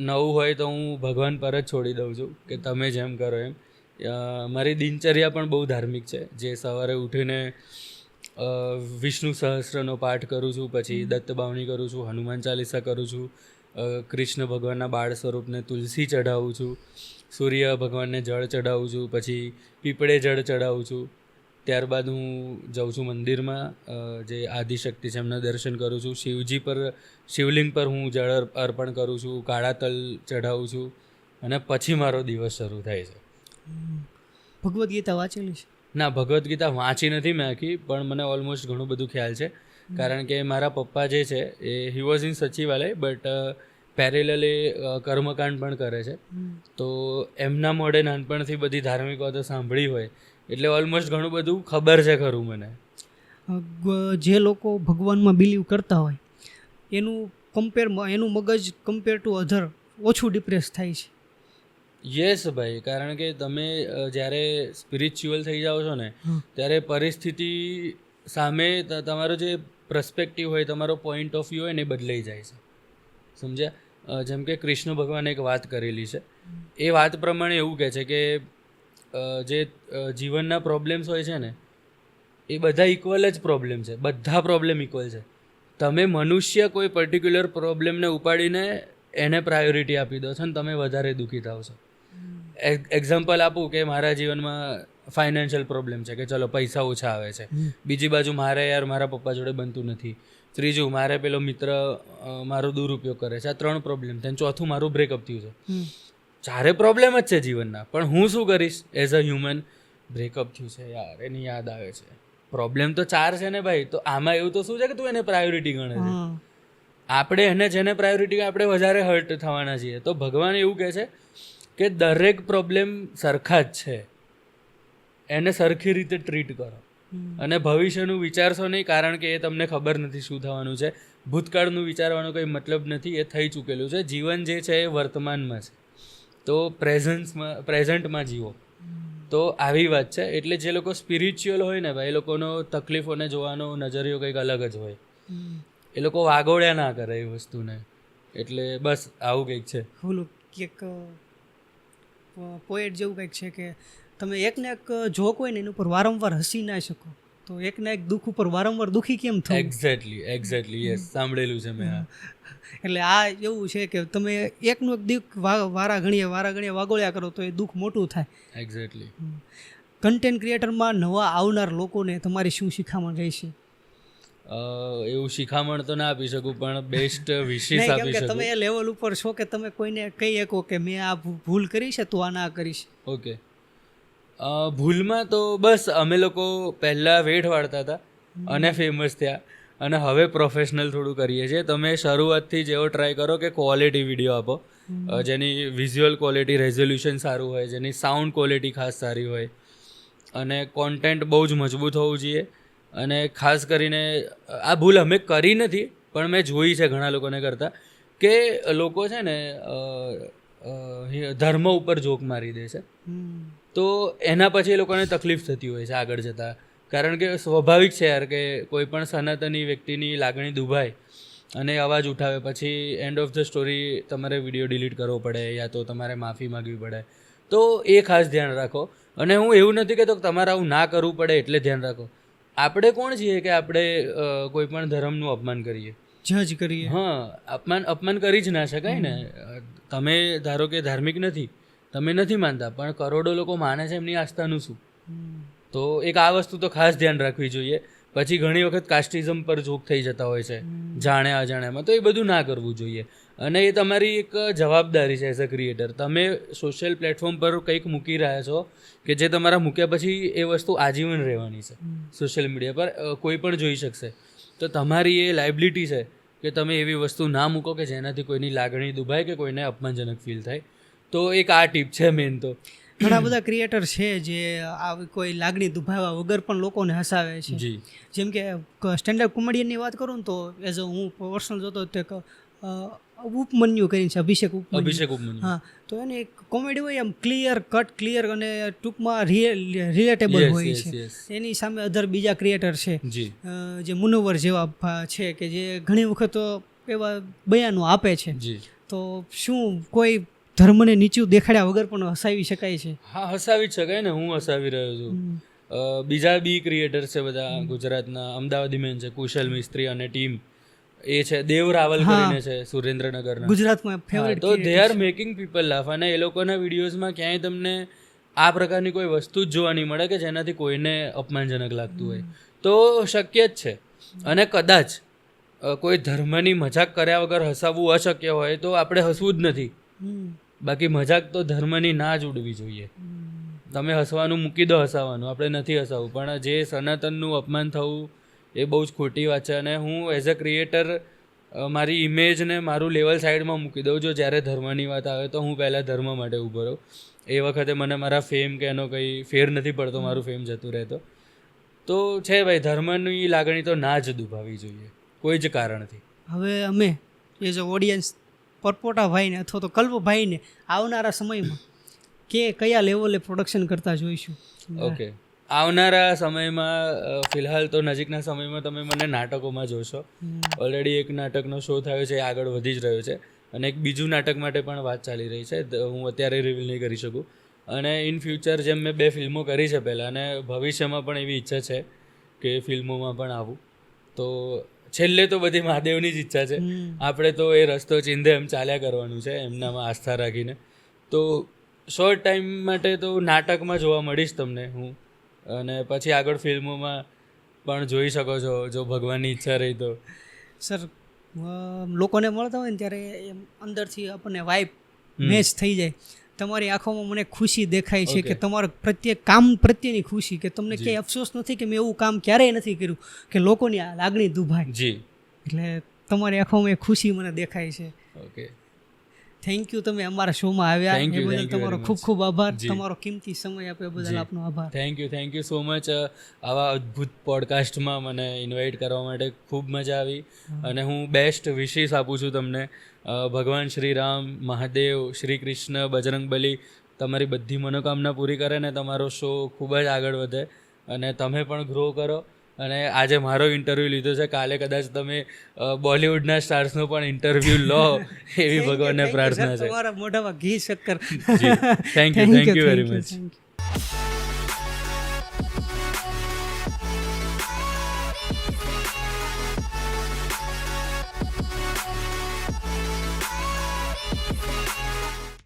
B: નવું હોય તો હું ભગવાન પર જ છોડી દઉં છું કે તમે જેમ કરો એમ. મારી દિનચર્યા પણ બહુ ધાર્મિક છે. જે સવારે ઉઠીને વિષ્ણુ સહસ્ત્રનો પાઠ કરું છું, પછી દત્ત બાવણી કરું છું, હનુમાન ચાલીસા કરું છું, કૃષ્ણ ભગવાનના બાળ સ્વરૂપને તુલસી ચઢાવું છું, સૂર્ય ભગવાનને જળ ચઢાવું છું, પછી પીપળે જળ ચઢાવું છું. ત્યારબાદ હું જાઉં છું મંદિરમાં, જે આદિશક્તિ છે એમના દર્શન કરું છું. શિવલિંગ પર હું જળ અર્પણ કરું છું, કાળા તલ ચઢાવું છું, અને પછી મારો દિવસ શરૂ થાય છે.
A: ભગવદ્ ગીતા વાંચેલી છે?
B: ના, ભગવદ્ ગીતા વાંચી નથી મેં આખી, પણ મને ઓલમોસ્ટ ઘણું બધું ખ્યાલ છે. કારણ કે મારા પપ્પા જે છે એ હી વોઝ ઇન સચિવાલય, બટ પેરેલલ એ કર્મકાંડ પણ કરે છે. તો એમના મોઢે નાનપણથી બધી ધાર્મિક વાતો સાંભળી હોય એટલે ઓલમોસ્ટ ઘણું બધું ખબર છે ખરું મને.
A: જે લોકો ભગવાનમાં બિલીવ કરતા હોય એનું મગજ કમ્પેર ટુ અધર ઓછું ડિપ્રેસ થાય છે.
B: યસ ભાઈ, કારણ કે તમે જ્યારે સ્પિરિચ્યુઅલ થઈ જાઓ છો ને ત્યારે પરિસ્થિતિ સામે તમારો જે પર્સપેક્ટિવ હોય, તમારો પોઈન્ટ ઓફ વ્યૂ હોય ને એ બદલાઈ જાય છે. સમજ્યા? જેમ કે કૃષ્ણ ભગવાને એક વાત કરેલી છે. એ વાત પ્રમાણે એવું કહે છે કે જે જીવનના પ્રોબ્લેમ્સ હોય છે ને એ બધા ઇક્વલ જ પ્રોબ્લેમ છે. બધા પ્રોબ્લેમ ઇક્વલ છે. તમે મનુષ્ય કોઈ પર્ટિક્યુલર પ્રોબ્લેમને ઉપાડીને એને પ્રાયોરિટી આપી દો છો ને તમે વધારે દુઃખી થાવ છો. એક્ઝામ્પલ આપું કે મારા જીવનમાં ફાઇનાન્શિયલ પ્રોબ્લેમ છે કે ચલો પૈસા ઓછા આવે છે. બીજી બાજુ મારે મારા પપ્પા જોડે બનતું નથી. ત્રીજું, મારે પેલો મિત્ર મારો દુરુપયોગ કરે છે. આ 3 પ્રોબ્લેમ થઈને ચોથું મારું બ્રેકઅપ થયું છે. 4 પ્રોબ્લેમ જ છે જીવનના. પણ હું શું કરીશ એઝ અ હ્યુમન? બ્રેકઅપ થયું છે યાર, એની યાદ આવે છે. પ્રોબ્લેમ તો 4 છે ને ભાઈ. તો આમાં એવું તો શું છે કે તું એને પ્રાયોરિટી ગણે છે? આપણે એને જેને પ્રાયોરિટી આપણે વધારે હર્ટ થવાના છીએ. તો ભગવાન એવું કહે છે કે દરેક પ્રોબ્લેમ સરખા જ છે, એને સરખી રીતે ટ્રીટ કરો અને ભવિષ્યનું વિચારશો નહીં, કારણ કે એ તમને ખબર નથી શું થવાનું છે. ભૂતકાળનું વિચારવાનો કંઈ મતલબ નથી, એ થઈ ચૂકેલું છે. જીવન જે છે એ વર્તમાનમાં છે, તો પ્રેઝન્ટમાં જીવો. તો આવી વાત છે. એટલે જે લોકો સ્પિરિચ્યુઅલ હોય ને ભાઈ, એ લોકોનો તકલીફોને જોવાનો નજરિયો કંઈક અલગ જ હોય. એ લોકો વાગોળ્યા ના કરે એ વસ્તુને. એટલે બસ આવું કંઈક છે.
A: ઓલું કંઈક પોએટ જેવું કંઈક છે કે તમે એકને એક જોક હોય ને એની ઉપર વારંવાર હસી ના શકો, તો એકને એક દુઃખ ઉપર વારંવાર દુઃખી કેમ થવું?
B: એક્ઝેક્ટલી યસ, સાંભળેલું છે મેં.
A: એટલે આ એવું છે કે તમે એકનું એક દુઃખ વારા ઘણીએ વાગોળ્યા કરો તો એ દુઃખ મોટું થાય.
B: એક્ઝેક્ટલી.
A: કન્ટેન્ટ ક્રિએટરમાં નવા આવનાર લોકોને તમારી શું શિખામણ રહેશે?
B: એવું શિખામણ તો ના આપી શકું, પણ બેસ્ટ વિશેષ આપી શકું.
A: તમે એ લેવલ ઉપર છો કે તમે કોઈને કહી શકો કે મેં આ ભૂલ કરી છે, તું આ ના કરીશ.
B: ઓકે, ભૂલમાં તો બસ અમે લોકો પહેલાં વેઠ વાળતા હતા અને ફેમસ થયા, અને હવે પ્રોફેશનલ થોડું કરીએ છીએ. તમે શરૂઆતથી જેવો ટ્રાય કરો કે ક્વોલિટી વિડીયો આપો, જેની વિઝ્યુઅલ ક્વોલિટી રેઝોલ્યુશન સારું હોય, જેની સાઉન્ડ ક્વોલિટી ખાસ સારી હોય, અને કોન્ટેન્ટ બહુ જ મજબૂત હોવું જોઈએ. અને ખાસ કરીને આ ભૂલ અમે કરી નથી, પણ મેં જોઈ છે ઘણા લોકોને કરતા, કે લોકો છે ને ધર્મ ઉપર જોક મારી દે છે, તો એના પછી એ લોકોને તકલીફ થતી હોય છે આગળ જતાં. કારણ કે સ્વાભાવિક છે યાર કે કોઈ પણ સનાતની વ્યક્તિની લાગણી દુભાય અને અવાજ ઉઠાવે, પછી એન્ડ ઓફ ધ સ્ટોરી તમારે વિડીયો ડિલીટ કરવો પડે યા તો તમારે માફી માગવી પડે. તો એ ખાસ ધ્યાન રાખો. અને હું એવું નથી કહેતો કે તમારે આવું ના કરવું પડે એટલે ધ્યાન રાખો. આપણે કોણ છીએ કે આપણે કોઈ પણ ધર્મનું અપમાન કરીએ,
A: જજ કરીએ?
B: હા, અપમાન કરી જ ના શકાય ને. તમે ધારો કે ધાર્મિક નથી, તમે નથી માનતા, પણ કરોડો લોકો માને છે, એમની આસ્થાનું શું? તો એક આ વસ્તુ તો ખાસ ધ્યાન રાખવી જોઈએ. પછી ઘણી વખત કાસ્ટિઝમ પર જોક થઈ જતા હોય છે જાણે અજાણ્યામાં, તો એ બધું ના કરવું જોઈએ. અને એ તમારી એક જવાબદારી છે એઝ અ ક્રિએટર. તમે સોશિયલ પ્લેટફોર્મ પર કંઈક મૂકી રહ્યા છો કે જે તમારા મૂક્યા પછી એ વસ્તુ આજીવન રહેવાની છે, સોશિયલ મીડિયા પર કોઈ પણ જોઈ શકશે. તો તમારી એ લાયબિલિટી છે કે તમે એવી વસ્તુ ના મૂકો કે જેનાથી કોઈની લાગણી દુભાય કે કોઈને અપમાનજનક ફીલ થાય. તો એક આ ટીપ છે મેઇન. તો
A: ઘણા બધા ક્રિએટર છે જે કોઈ લાગણી દુભાવ્યા વગર પણ લોકોને હસાવે છે.
B: જી,
A: જેમ કે સ્ટેન્ડઅપ કોમેડિયનની વાત કરું ને તો એઝ અ હું પર્સનલ જોતો તે ઉપમન્યુ કરીને છે, અભિષેક ઉપમન્યુ. હા, તો એની એક કોમેડી હોય એમ ક્લિયર અને ટૂંકમાં રિલેટેબલ હોય છે. એની સામે અધર બીજા ક્રિએટર છે જે મુનવ્વર જેવા છે કે જે ઘણી વખત એવા બયાનો આપે છે. તો શું કોઈ ધર્મને નીચું દેખાડ્યા વગર પણ હસાવી શકાય છે? હા,
B: હસાવી જ શકાય ને. હું હસાવી રહ્યો છું. બીજા બી ક્રિએટર છે બધા ગુજરાતના, અમદાવાદી મેન છે કુશલ મિસ્ત્રી અને ટીમ, એ છે દેવ રાવલ કરીને છે સુરેન્દ્રનગરના,
A: ગુજરાતમાં ફેવરિટ.
B: તો they are making people laugh. અને એ લોકોના વિડીયોઝમાં ક્યાંય તમને આ પ્રકારની કોઈ વસ્તુ જ જોવા નહીં મળે કે જેનાથી કોઈને અપમાનજનક લાગતું હોય. તો શક્ય જ છે. અને કદાચ કોઈ ધર્મની મજાક કર્યા વગર હસાવવું અશક્ય હોય તો આપણે હસવું જ નથી. બાકી મજાક તો ધર્મની ના જ ઉડવી જોઈએ. તમે હસવાનું મૂકી દો, હસાવાનું આપણે નથી હસાવવું, પણ જે સનાતનનું અપમાન થવું એ બહુ જ ખોટી વાત છે. અને હું એઝ અ ક્રિએટર મારી ઇમેજને મારું લેવલ સાઈડમાં મૂકી દઉં. જો જ્યારે ધર્મની વાત આવે તો હું પહેલાં ધર્મ માટે ઊભો રહું. એ વખતે મને મારા ફેમ કે એનો કંઈ ફેર નથી પડતો, મારું ફેમ જતું રહેતો. તો છે ભાઈ, ધર્મની લાગણી તો ના જ દુભાવી જોઈએ કોઈ જ કારણથી.
A: હવે અમે એઝ અ ઓડિયન્સ પરપોટા ભાઈને અથવા તો કલ્પભાઈને આવનારા સમયમાં કયા લેવલે પ્રોડક્શન કરતા જોઈશું?
B: ઓકે, આવનારા સમયમાં ફિલહાલ તો નજીકના સમયમાં તમે મને નાટકોમાં જોશો. ઓલરેડી એક નાટકનો શો થયો છે, આગળ વધી જ રહ્યો છે, અને એક બીજું નાટક માટે પણ વાત ચાલી રહી છે. હું અત્યારે રિવીલ નહીં કરી શકું. અને ઇન ફ્યુચર જેમ મેં 2 ફિલ્મો કરી છે પહેલાં, અને ભવિષ્યમાં પણ એવી ઈચ્છા છે કે ફિલ્મોમાં પણ આવું. તો છેલ્લે તો બધી મહાદેવની જ ઈચ્છા છે. આપણે તો એ રસ્તો ચીંધે એમ ચાલ્યા કરવાનું છે એમનામાં આસ્થા રાખીને. તો શોર્ટ ટાઈમ માટે તો નાટકમાં જોવા મળીશ તમને હું, અને પછી આગળ ફિલ્મોમાં પણ જોઈ શકો છો જો ભગવાનની ઈચ્છા રહી તો.
A: સર, લોકોને મળતા હોય ને ત્યારે એમ અંદરથી આપણને વાઇબ મેચ થઈ જાય. તમારી આંખોમાં મને ખુશી દેખાય છે કે તમારા કામ પ્રત્યેની ખુશી, કે તમને ક્યાંય અફસોસ નથી કે મેં એવું કામ ક્યારેય નથી કર્યું કે લોકોની આ લાગણી દુભાય.
B: જી,
A: એટલે તમારી આંખોમાં એ ખુશી મને દેખાય છે.
B: ઓકે,
A: થેન્ક યુ, તમે અમારા શોમાં આવ્યા
B: Thank
A: એ
B: you,
A: બદલ
B: thank you
A: તમારો
B: very
A: ખૂબ
B: much.
A: ખૂબ આભાર.
B: જી.
A: તમારો કિંમતી સમય આપ્યો એ બદલ આપનો આભાર.
B: Thank you so much. આવા અદ્ભુત પોડકાસ્ટમાં મને ઇન્વાઇટ કરવા માટે ખૂબ મજા આવી અને હું બેસ્ટ વિશીસ આપું છું તમને. ભગવાન શ્રી રામ, મહાદેવ, શ્રી કૃષ્ણ, બજરંગબલી તમારી બધી મનોકામના પૂરી કરે ને તમારો શો ખૂબ જ આગળ વધે અને તમે પણ ગ્રો કરો. અને આજે મારો ઇન્ટરવ્યૂ લીધો છે, કાલે કદાચ તમે બોલિવૂડના સ્ટાર્સનો પણ ઇન્ટરવ્યૂ લો એવી ભગવાનને પ્રાર્થના છે.
A: તમારા મોઢામાં ઘી શક્કર.
B: જી thank you very much.
A: Thank you.